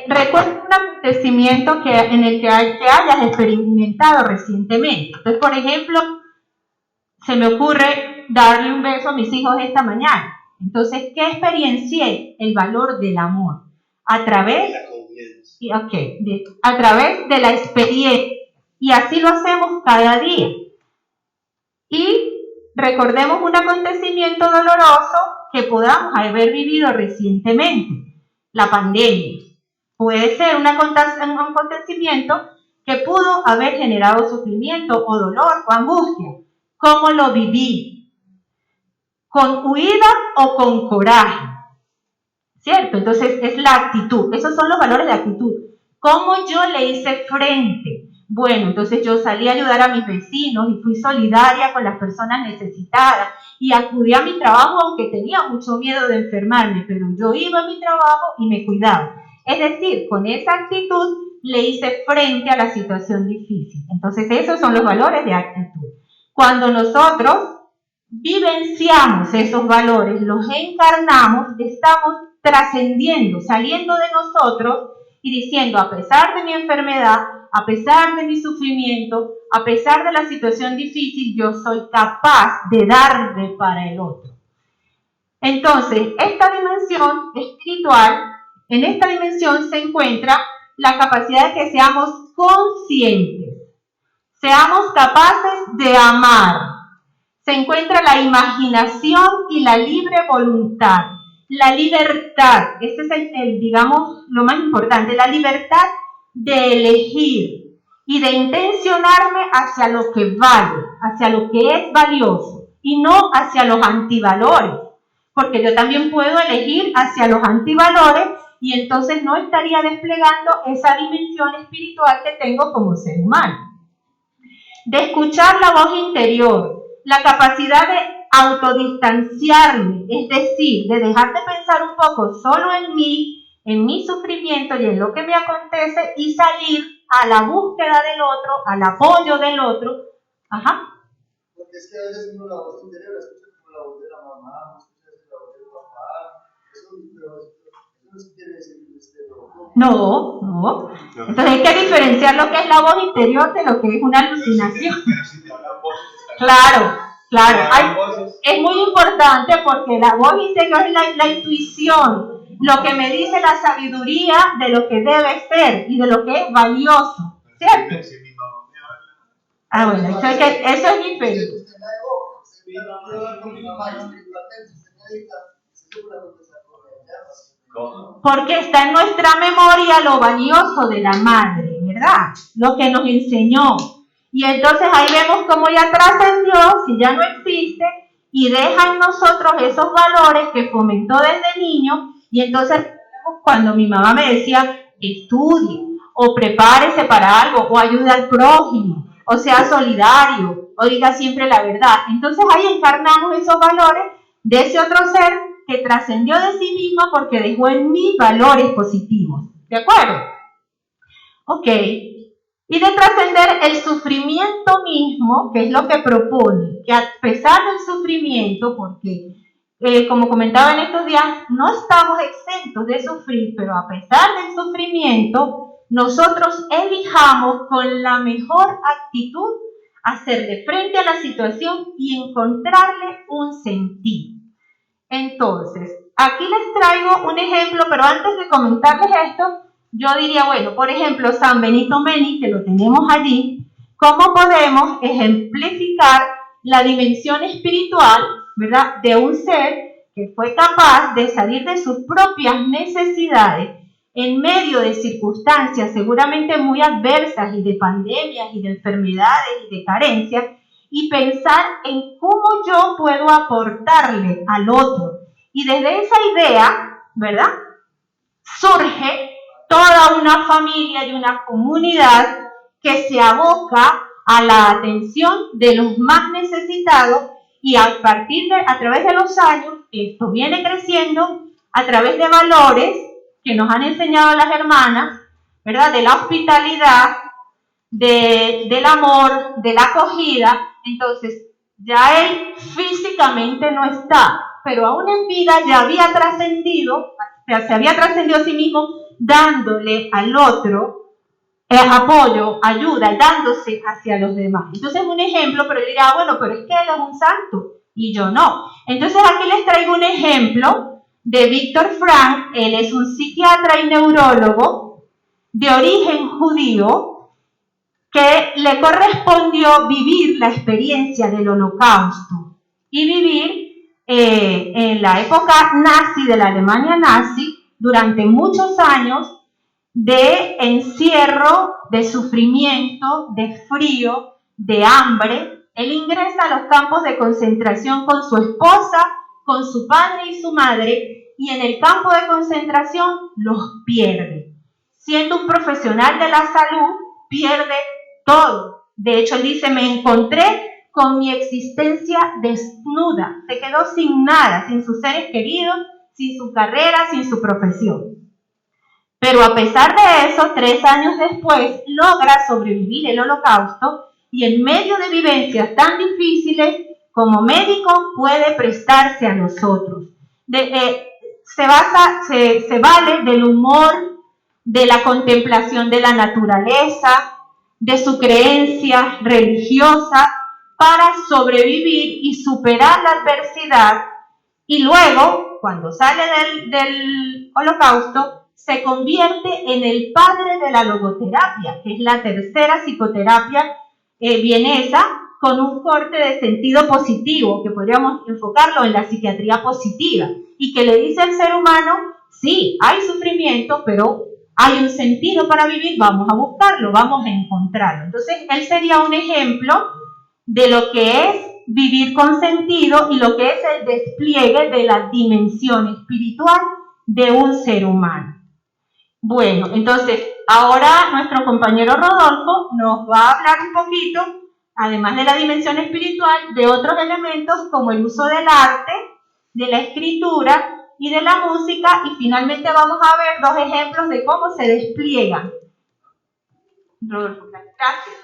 Recuerda un acontecimiento en el que hayas experimentado recientemente. Entonces, por ejemplo, se me ocurre darle un beso a mis hijos esta mañana. Entonces, ¿qué experiencié? El valor del amor. A través de la experiencia. Y así lo hacemos cada día. Y recordemos un acontecimiento doloroso que podamos haber vivido recientemente. La pandemia. Puede ser un acontecimiento que pudo haber generado sufrimiento o dolor o angustia. ¿Cómo lo viví? ¿Con huida o con coraje? ¿Cierto? Entonces es la actitud. Esos son los valores de actitud. ¿Cómo yo le hice frente? Bueno, entonces yo salí a ayudar a mis vecinos y fui solidaria con las personas necesitadas y acudí a mi trabajo aunque tenía mucho miedo de enfermarme, pero yo iba a mi trabajo y me cuidaba. Es decir, con esa actitud le hice frente a la situación difícil. Entonces esos son los valores de actitud. Cuando nosotros vivenciamos esos valores, los encarnamos, estamos trascendiendo, saliendo de nosotros y diciendo, a pesar de mi enfermedad, a pesar de mi sufrimiento, a pesar de la situación difícil, yo soy capaz de darle para el otro. Entonces, esta dimensión espiritual, en esta dimensión se encuentra la capacidad de que seamos conscientes, seamos capaces de amar. Se encuentra la imaginación y la libre voluntad. la libertad, este es digamos, lo más importante, la libertad de elegir y de intencionarme hacia lo que vale, hacia lo que es valioso y no hacia los antivalores, porque yo también puedo elegir hacia los antivalores y entonces no estaría desplegando esa dimensión espiritual que tengo como ser humano. De escuchar la voz interior, la capacidad de autodistanciarme, es decir, de dejar de pensar un poco solo en mí, en mi sufrimiento y en lo que me acontece y salir a la búsqueda del otro, al apoyo del otro. Ajá. Porque es que a veces uno la voz interior la escucha como la voz de la mamá, escucha la voz del papá, eso no quiere decir que esté loco. No. Entonces hay que diferenciar lo que es la voz interior de lo que es una alucinación. Pero si te hablan voces, Claro. Es muy importante porque la voz interior es la intuición, lo que me dice la sabiduría de lo que debe ser y de lo que es valioso, ¿cierto? Bueno, eso es diferente. Porque está en nuestra memoria lo valioso de la madre, ¿verdad? Lo que nos enseñó. Y entonces ahí vemos cómo ya trascendió, si ya no existe, y deja en nosotros esos valores que fomentó desde niño. Y entonces cuando mi mamá me decía, estudie, o prepárese para algo, o ayude al prójimo, o sea solidario, o diga siempre la verdad. Entonces ahí encarnamos esos valores de ese otro ser que trascendió de sí mismo porque dejó en mí valores positivos. ¿De acuerdo? Ok. Y de trascender el sufrimiento mismo, que es lo que propone, que a pesar del sufrimiento, porque como comentaba en estos días, no estamos exentos de sufrir, pero a pesar del sufrimiento, nosotros elijamos con la mejor actitud hacerle frente a la situación y encontrarle un sentido. Entonces, aquí les traigo un ejemplo, pero antes de comentarles esto, yo diría, bueno, por ejemplo, San Benito Meni, que lo tenemos allí, ¿cómo podemos ejemplificar la dimensión espiritual, ¿verdad?, de un ser que fue capaz de salir de sus propias necesidades en medio de circunstancias seguramente muy adversas y de pandemias y de enfermedades y de carencias, y pensar en cómo yo puedo aportarle al otro? Y desde esa idea, ¿verdad?, surge toda una familia y una comunidad que se aboca a la atención de los más necesitados, y a través de los años esto viene creciendo a través de valores que nos han enseñado las hermanas, ¿verdad?, de la hospitalidad, del amor, de la acogida. Entonces ya él físicamente no está, pero aún en vida ya había trascendido, se había trascendido a sí mismo, dándole al otro apoyo, ayuda, dándose hacia los demás. Entonces un ejemplo, pero dirá, bueno, pero es que él es un santo y yo no. Entonces aquí les traigo un ejemplo de Víctor Frank. Él es un psiquiatra y neurólogo de origen judío que le correspondió vivir la experiencia del Holocausto y vivir en la época nazi, de la Alemania nazi, durante muchos años de encierro, de sufrimiento, de frío, de hambre. Él ingresa a los campos de concentración con su esposa, con su padre y su madre, y en el campo de concentración los pierde. Siendo un profesional de la salud, pierde todo. De hecho, él dice, me encontré con mi existencia desnuda. Se quedó sin nada, sin sus seres queridos, sin su carrera, sin su profesión. Pero a pesar de eso, 3 años después, logra sobrevivir el Holocausto, y en medio de vivencias tan difíciles, como médico puede prestarse a nosotros. Se vale del humor, de la contemplación de la naturaleza, de su creencia religiosa para sobrevivir y superar la adversidad, y luego, cuando sale del Holocausto, se convierte en el padre de la logoterapia, que es la tercera psicoterapia vienesa, con un corte de sentido positivo, que podríamos enfocarlo en la psiquiatría positiva. y que le dice al ser humano, sí, hay sufrimiento, pero hay un sentido para vivir, vamos a buscarlo, vamos a encontrarlo. Entonces, él sería un ejemplo de lo que es vivir con sentido y lo que es el despliegue de la dimensión espiritual de un ser humano. Bueno, entonces, ahora nuestro compañero Rodolfo nos va a hablar un poquito, además de la dimensión espiritual, de otros elementos como el uso del arte, de la escritura y de la música, y finalmente vamos a ver dos ejemplos de cómo se despliegan. Rodolfo, gracias.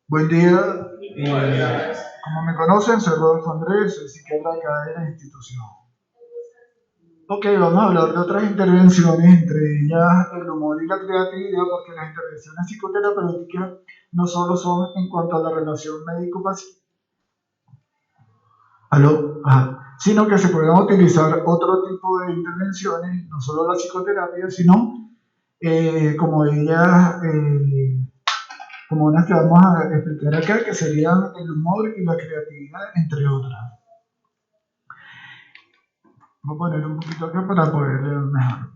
Buen día. Como me conocen, soy Rodolfo Andrés, soy psiquiatra acá de la institución. Ok, vamos a hablar de otras intervenciones, entre ellas el humor y la creatividad, porque las intervenciones psicoterapéuticas no solo son en cuanto a la relación médico-paciente, sino que se pueden utilizar otro tipo de intervenciones, no solo la psicoterapia, sino como como unas que vamos a explicar acá, que serían el humor y la creatividad, entre otras. Voy a poner un poquito acá para poder leer mejor.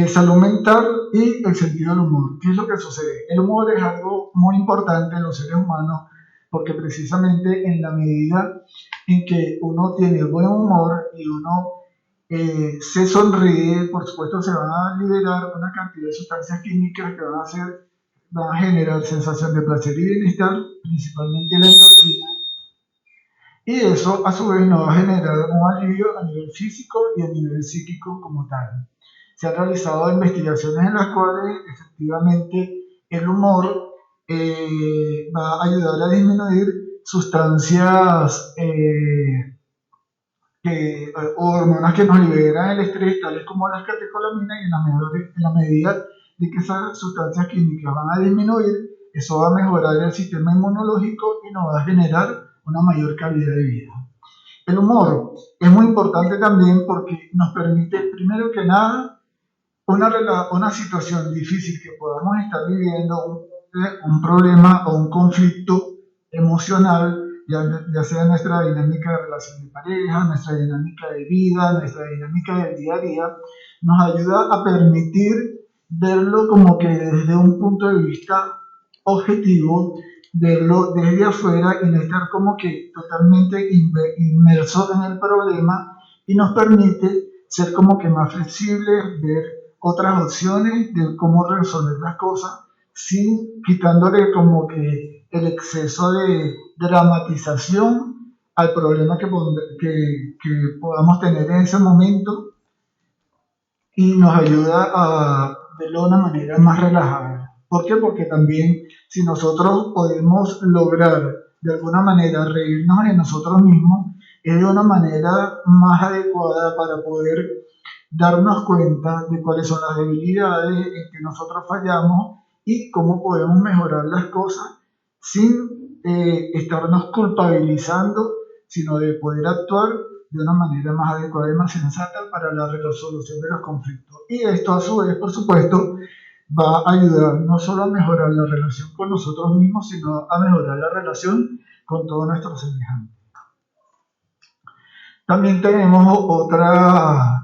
Salud mental y el sentido del humor. ¿Qué es lo que sucede? El humor es algo muy importante en los seres humanos porque precisamente en la medida en que uno tiene buen humor y uno se sonríe, por supuesto se van a liberar una cantidad de sustancias químicas que van a generar sensación de placer y bienestar, principalmente la endorfina. Y eso a su vez nos va a generar un alivio a nivel físico y a nivel psíquico como tal. Se han realizado investigaciones en las cuales efectivamente el humor va a ayudar a disminuir sustancias o hormonas que nos liberan el estrés, tales como las catecolaminas, y en la medida de que esas sustancias químicas van a disminuir, eso va a mejorar el sistema inmunológico y nos va a generar una mayor calidad de vida. El humor es muy importante también porque nos permite, primero que nada, una situación difícil que podamos estar viviendo, un problema o un conflicto emocional, ya sea nuestra dinámica de relación de pareja, nuestra dinámica de vida, nuestra dinámica del día a día, nos ayuda a permitir verlo como que desde un punto de vista objetivo, verlo desde afuera y no estar como que totalmente inmerso en el problema, y nos permite ser como que más flexibles, ver otras opciones de cómo resolver las cosas sin quitándole como que el exceso de dramatización al problema que podamos tener en ese momento, y nos ayuda a verlo de una manera más relajada. ¿Por qué? Porque también si nosotros podemos lograr de alguna manera reírnos de nosotros mismos, es de una manera más adecuada para poder darnos cuenta de cuáles son las debilidades en que nosotros fallamos y cómo podemos mejorar las cosas sin estarnos culpabilizando, sino de poder actuar de una manera más adecuada y más sensata para la resolución de los conflictos. Y esto a su vez, por supuesto, va a ayudar no solo a mejorar la relación con nosotros mismos, sino a mejorar la relación con todos nuestros semejantes. También tenemos otra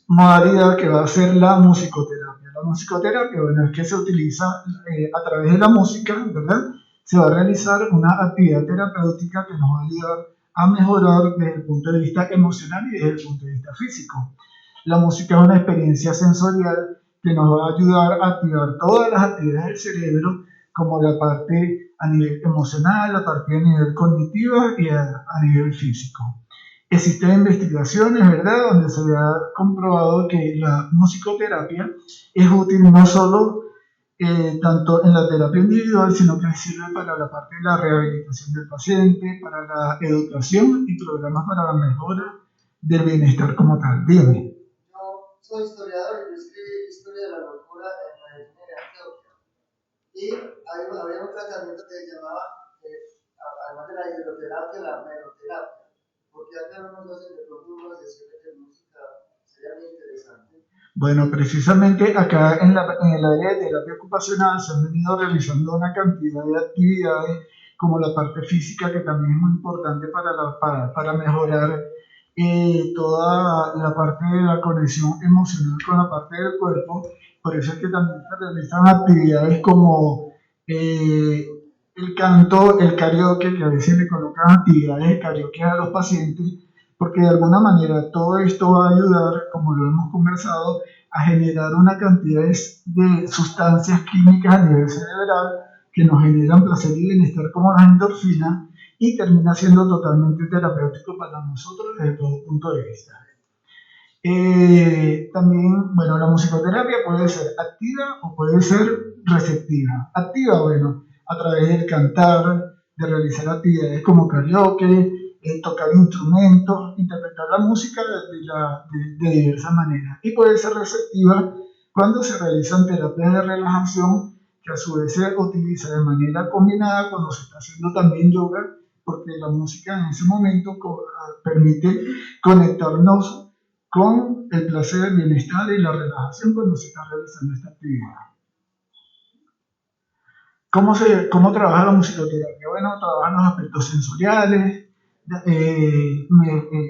modalidad que va a ser la musicoterapia. La musicoterapia, bueno, es que se utiliza a través de la música, ¿verdad? Se va a realizar una actividad terapéutica que nos va a ayudar a mejorar desde el punto de vista emocional y desde el punto de vista físico. La música es una experiencia sensorial que nos va a ayudar a activar todas las actividades del cerebro, como la parte a nivel emocional, la parte a nivel cognitiva y a nivel físico. Existen investigaciones, ¿verdad?, donde se ha comprobado que la musicoterapia es útil no solo tanto en la terapia individual, sino que sirve para la parte de la rehabilitación del paciente, para la educación y programas para la mejora del bienestar como tal. Dime. Yo soy historiador y yo escribí Historia de la locura en Medellín y Antioquia. Y había un tratamiento que se llamaba, además de la hidroterapia, la meloterapia. Porque acá no nos hacen de pronto unas sesiones de música, sería muy interesante. Bueno, precisamente acá en el área de terapia ocupacional se han venido realizando una cantidad de actividades como la parte física, que también es muy importante para mejorar toda la parte de la conexión emocional con la parte del cuerpo. Por eso es que también se realizan actividades como el canto, el karaoke, que a veces le colocan actividades de karaoke a los pacientes, porque de alguna manera todo esto va a ayudar, como lo hemos conversado, a generar una cantidad de sustancias químicas a nivel cerebral que nos generan placer y bienestar como las endorfinas, y termina siendo totalmente terapéutico para nosotros desde todo punto de vista. También, bueno, la musicoterapia puede ser activa o puede ser receptiva. Activa, bueno, a través del cantar, de realizar actividades como karaoke, tocar instrumentos, interpretar la música de diversas maneras. Y puede ser receptiva cuando se realizan terapias de relajación, que a su vez se utiliza de manera combinada cuando se está haciendo también yoga, porque la música en ese momento permite conectarnos con el placer, el bienestar y la relajación cuando se está realizando esta actividad. ¿Cómo trabaja la musicoterapia? Bueno, trabaja los aspectos sensoriales,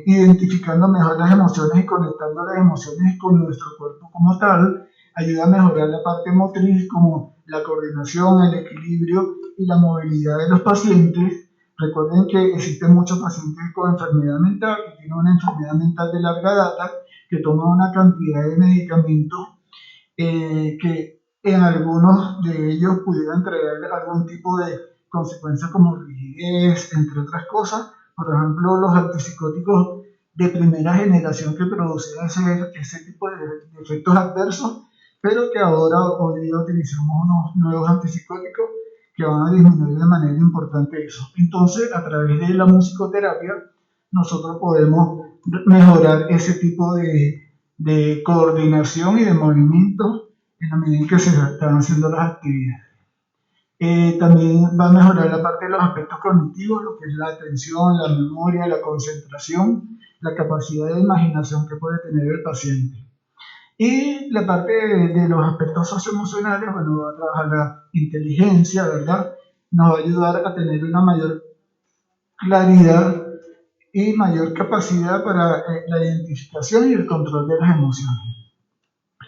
identificando mejor las emociones y conectando las emociones con nuestro cuerpo como tal. Ayuda a mejorar la parte motriz, como la coordinación, el equilibrio y la movilidad de los pacientes. Recuerden que existen muchos pacientes con enfermedad mental, que tienen una enfermedad mental de larga data, que toman una cantidad de medicamentos que en algunos de ellos pudieran traer algún tipo de consecuencias como rigidez, entre otras cosas. Por ejemplo, los antipsicóticos de primera generación que producen ese tipo de efectos adversos, pero que ahora hoy día utilizamos unos nuevos antipsicóticos que van a disminuir de manera importante eso. Entonces, a través de la musicoterapia, nosotros podemos mejorar ese tipo de coordinación y de movimiento en la medida en que se están haciendo las actividades. También va a mejorar la parte de los aspectos cognitivos, lo que es la atención, la memoria, la concentración, la capacidad de imaginación que puede tener el paciente. Y la parte de los aspectos socioemocionales, bueno, va a trabajar la inteligencia, ¿verdad? Nos va a ayudar a tener una mayor claridad y mayor capacidad para la identificación y el control de las emociones.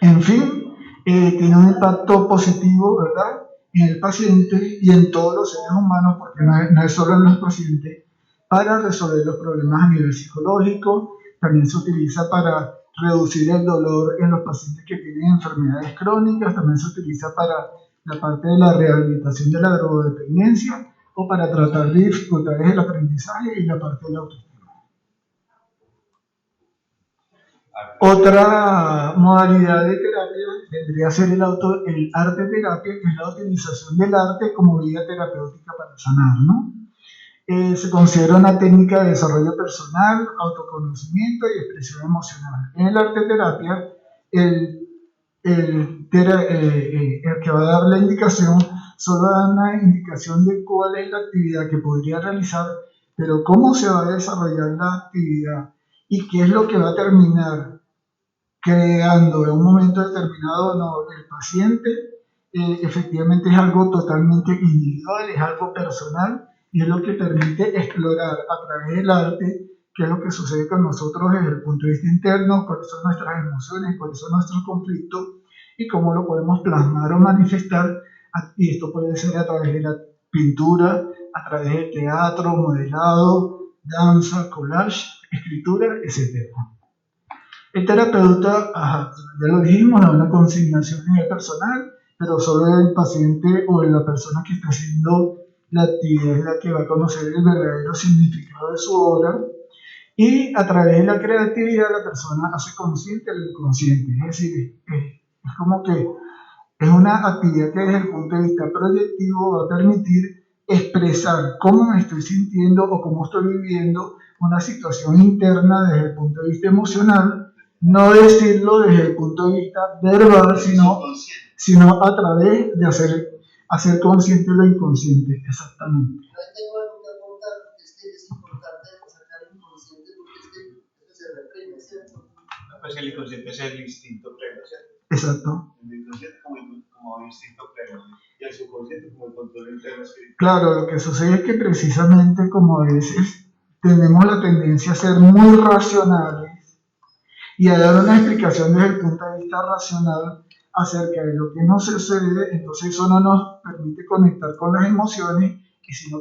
En fin, tiene un impacto positivo, ¿verdad?, en el paciente y en todos los seres humanos, porque no es solo en los pacientes, para resolver los problemas a nivel psicológico. También se utiliza para reducir el dolor en los pacientes que tienen enfermedades crónicas. También se utiliza para la parte de la rehabilitación de la drogodependencia o para tratar de dificultades del aprendizaje y la parte de la autoestima. Otra modalidad de terapia vendría a ser el arte terapia, que es la utilización del arte como vía terapéutica para sanar, ¿no? Se considera una técnica de desarrollo personal, autoconocimiento y expresión emocional. En el arte terapia, el que va a dar la indicación solo da una indicación de cuál es la actividad que podría realizar, pero cómo se va a desarrollar la actividad y qué es lo que va a terminar creando en un momento determinado, no, el paciente efectivamente es algo totalmente individual, es algo personal, y es lo que permite explorar a través del arte qué es lo que sucede con nosotros desde el punto de vista interno, cuáles son nuestras emociones, cuáles son nuestros conflictos y cómo lo podemos plasmar o manifestar. Y esto puede ser a través de la pintura, a través de teatro, modelado, danza, collage, escritura, etc. El terapeuta, ya lo dijimos, da una consignación en el personal, pero solo el paciente o la persona que está haciendo la actividad es la que va a conocer el verdadero significado de su obra, y a través de la creatividad la persona hace consciente lo inconsciente. Es decir, es como que es una actividad que desde el punto de vista proyectivo va a permitir expresar cómo me estoy sintiendo o cómo estoy viviendo una situación interna desde el punto de vista emocional. No decirlo desde el punto de vista verbal, sino a través de hacer consciente lo inconsciente. Exactamente. Tengo algo que aportar, es que es importante sacar el inconsciente porque es que eso se reprime, ¿cierto? Pues el inconsciente es el instinto pleno, Exacto. El inconsciente como instinto pleno y el subconsciente como el control interno espiritual. Claro, lo que sucede es que precisamente como a veces tenemos la tendencia a ser muy racionales y a dar una explicación desde el punto de vista racional acerca de lo que nos sucede, entonces eso no nos permite conectar con las emociones y si no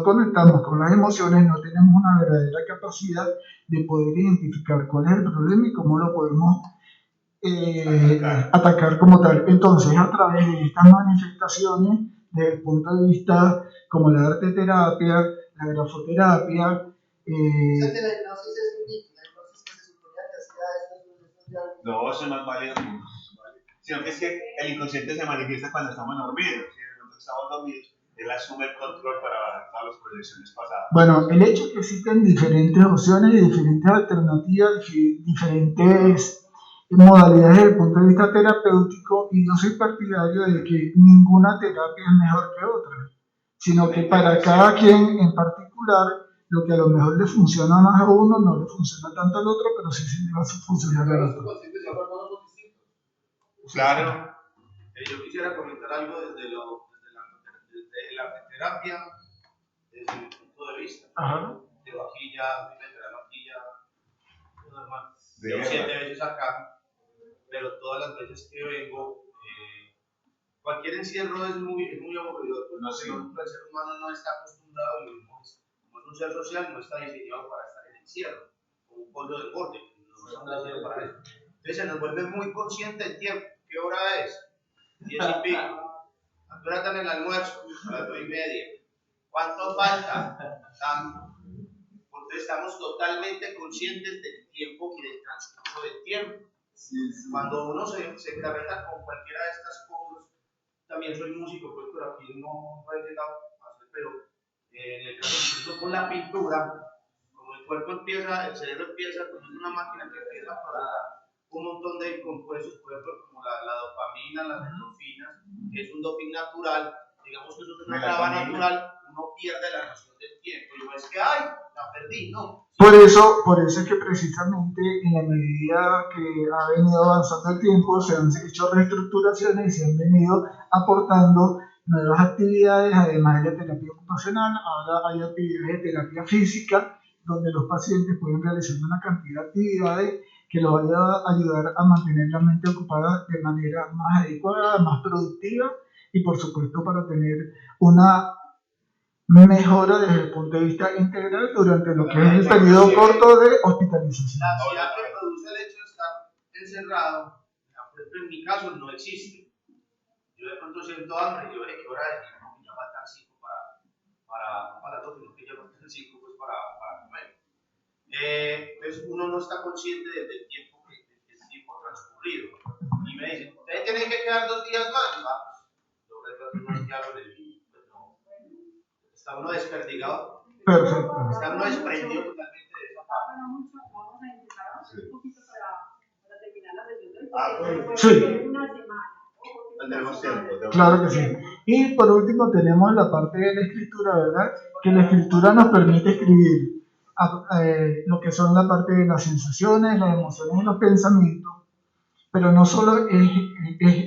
conectamos con las emociones no tenemos una verdadera capacidad de poder identificar cuál es el problema y cómo lo podemos atacar como tal. Entonces, a través de estas manifestaciones, desde el punto de vista como la arte terapia, la grafoterapia, O sea que la hipnosis es un mito, la hipnosis que se suponía que hacía esto. No, eso es más válido. Sino que es que el inconsciente se manifiesta cuando estamos dormidos. Si nosotros estamos dormidos, él asume el control para bajar todas las proyecciones pasadas. Bueno, el hecho de que existen diferentes opciones y diferentes alternativas, diferentes modalidades desde el punto de vista terapéutico, y yo soy partidario de que ninguna terapia es mejor que otra, sino que para cada quien en particular, lo que a lo mejor le funciona más a uno no le funciona tanto al otro, pero sí le va a funcionar al otro. Claro. Yo quisiera comentar algo desde la terapia, desde mi punto de vista. Ajá. De vaquilla, me entregaron vaquilla, normal. Llevo 7 veces acá, pero todas las veces que vengo, cualquier encierro es muy aburrido. Pues, no, sí. El ser humano no está acostumbrado, y como es un ser social, no está diseñado para estar en encierro, como un pollo de borde, no está diseñado para eso. Entonces se nos vuelve muy consciente el tiempo. ¿Qué hora es? 10 y pico. ¿A qué hora están en el almuerzo? A las 2:30. ¿Cuánto falta? Tanto. Porque estamos totalmente conscientes del tiempo y del transcurso del tiempo. Sí. Cuando uno se encarreta con cualquiera de estas cosas, también soy músico, pues, pero aquí no he llegado a hacer, pero en el caso con la pintura, como el cuerpo empieza, el cerebro empieza, como es una máquina que empieza a producir un montón de compuestos, por ejemplo, como la dopamina, las endorfinas, que es un doping natural, digamos que eso es una traba natural, uno pierde la noción del tiempo, y no es que, ¡ay, la perdí! No. Por eso es que precisamente en la medida que ha venido avanzando el tiempo, se han hecho reestructuraciones y se han venido aportando nuevas actividades, además de la terapia ocupacional. Ahora hay actividades de terapia física, donde los pacientes pueden realizar una cantidad de actividades que los vaya a ayudar a mantener la mente ocupada de manera más adecuada, más productiva y por supuesto para tener una mejora desde el punto de vista integral durante lo que es el periodo corto de hospitalización. La ansiedad que produce el hecho de estar encerrado, por ejemplo en mi caso, no existe. Yo de pronto siento hambre, yo ¿qué hora es? Ya faltan 5 para 2, sino que ya faltan 5 pues para comer. Pues uno no está consciente del tiempo transcurrido. Y me dicen, ustedes tienen que quedar 2 días más. Yo creo que no es que hablo de mí, pues no. Está uno desperdigado. Perfecto. Está uno desprendido totalmente de esa parte. Vamos a intentar avanzar un poquito para terminar la sesión. Bueno. Sí. Una semana. Tenemos tiempo. Claro que sí. Y por último tenemos la parte de la escritura, ¿verdad? Que la escritura nos permite escribir lo que son la parte de las sensaciones, las emociones y los pensamientos, pero no solo es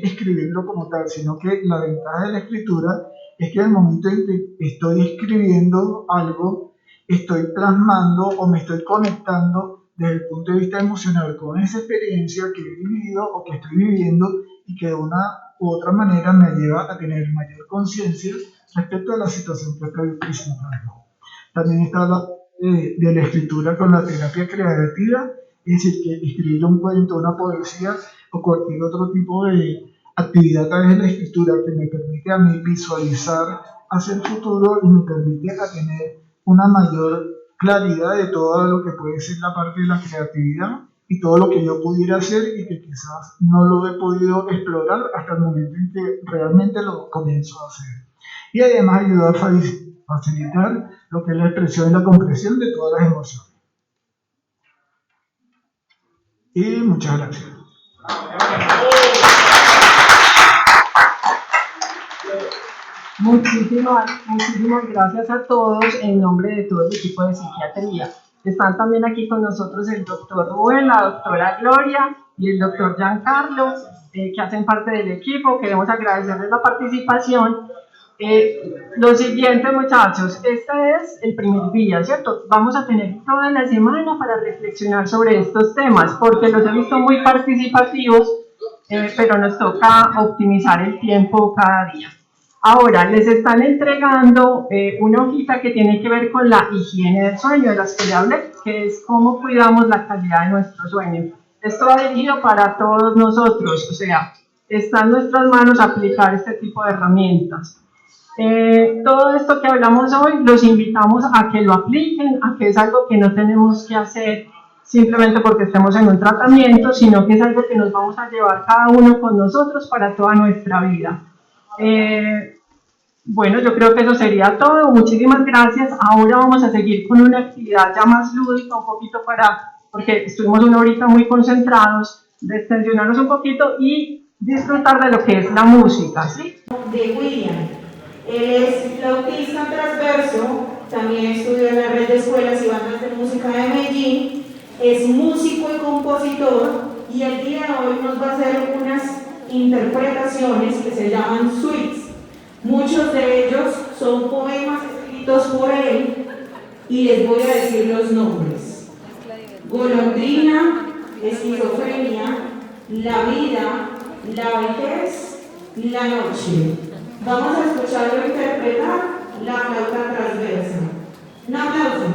escribirlo como tal, sino que la ventaja de la escritura es que al momento en que estoy escribiendo algo, estoy plasmando o me estoy conectando desde el punto de vista emocional con esa experiencia que he vivido o que estoy viviendo y que de una u otra manera me lleva a tener mayor conciencia respecto a la situación que estoy presentando. También está la de la escritura con la terapia creativa, es decir, que escribir un cuento, una poesía o cualquier otro tipo de actividad a través de la escritura que me permite a mí visualizar hacia el futuro y me permite a tener una mayor claridad de todo lo que puede ser la parte de la creatividad y todo lo que yo pudiera hacer y que quizás no lo he podido explorar hasta el momento en que realmente lo comienzo a hacer. Y además ayuda a facilitar lo que es la expresión y la comprensión de todas las emociones. Y muchas gracias. Muchísimas gracias a todos en nombre de todo el equipo de psiquiatría. Están también aquí con nosotros el doctor Rubén, la doctora Gloria y el doctor Giancarlo, que hacen parte del equipo. Queremos agradecerles la participación. Lo siguiente, muchachos, este es el primer día, ¿cierto? Vamos a tener toda la semana para reflexionar sobre estos temas, porque los he visto muy participativos, pero nos toca optimizar el tiempo cada día. Ahora, les están entregando una hojita que tiene que ver con la higiene del sueño, de las que le hablé, que es cómo cuidamos la calidad de nuestro sueño. Esto va dirigido para todos nosotros, o sea, está en nuestras manos aplicar este tipo de herramientas. Todo esto que hablamos hoy, los invitamos a que lo apliquen, a que es algo que no tenemos que hacer simplemente porque estemos en un tratamiento, sino que es algo que nos vamos a llevar cada uno con nosotros para toda nuestra vida. Bueno, yo creo que eso sería todo. Muchísimas gracias. Ahora vamos a seguir con una actividad ya más lúdica, un poquito porque estuvimos una horita muy concentrados, destensionarnos un poquito y disfrutar de lo que es la música, ¿sí? De William. Él es flautista transverso, también estudió en la red de escuelas y bandas de música de Medellín, es músico y compositor y el día de hoy nos va a hacer unas interpretaciones que se llaman suites. Muchos de ellos son poemas escritos por él y les voy a decir los nombres: Golondrina, Esquizofrenia, La vida, La vejez, La noche. Vamos a escucharlo interpretar la flauta transversa. Un aplauso.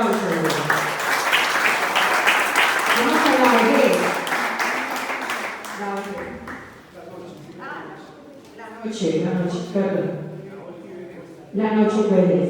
aplauso. Vamos a la vejez. La noche, perdón. La noche Pérez.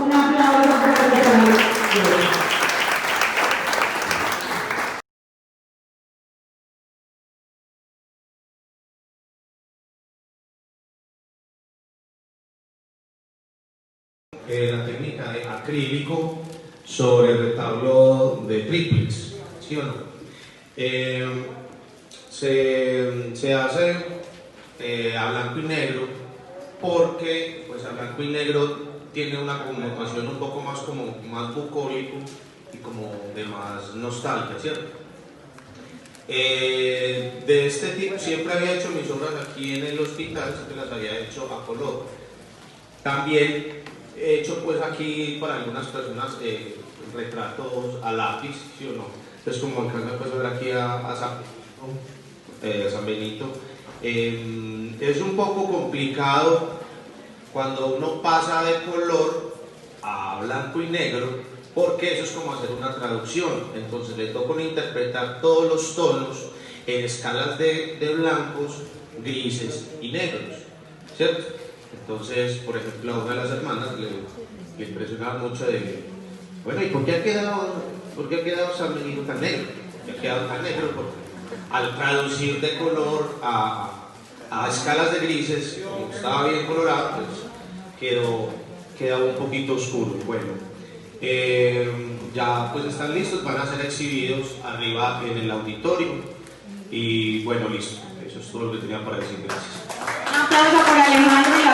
Un aplauso para el la técnica de acrílico sobre el retablo de tríplex, ¿sí o no? Se hace a blanco y negro porque pues a blanco y negro tiene una connotación un poco más como más bucólico y como de más nostalgia, ¿cierto? De este tipo siempre había hecho mis obras aquí en el hospital, siempre las había hecho a color. También he hecho pues aquí para algunas personas retratos a lápiz, ¿sí o no? Entonces como alcanzan pues a ver aquí a San Benito, es un poco complicado cuando uno pasa de color a blanco y negro, porque eso es como hacer una traducción. Entonces le toca interpretar todos los tonos en escalas de blancos, grises y negros, ¿cierto? Entonces, por ejemplo, a una de las hermanas le impresionaba mucho de, bueno, ¿y por qué ha quedado San Benito tan negro? ¿Por qué ha quedado tan negro? Porque al traducir de color a escalas de grises, como estaba bien colorado, pues quedaba un poquito oscuro. Bueno, ya pues están listos, van a ser exhibidos arriba en el auditorio y bueno, listo, eso es todo lo que tenía para decir. Gracias. Un aplauso para Alejandro y la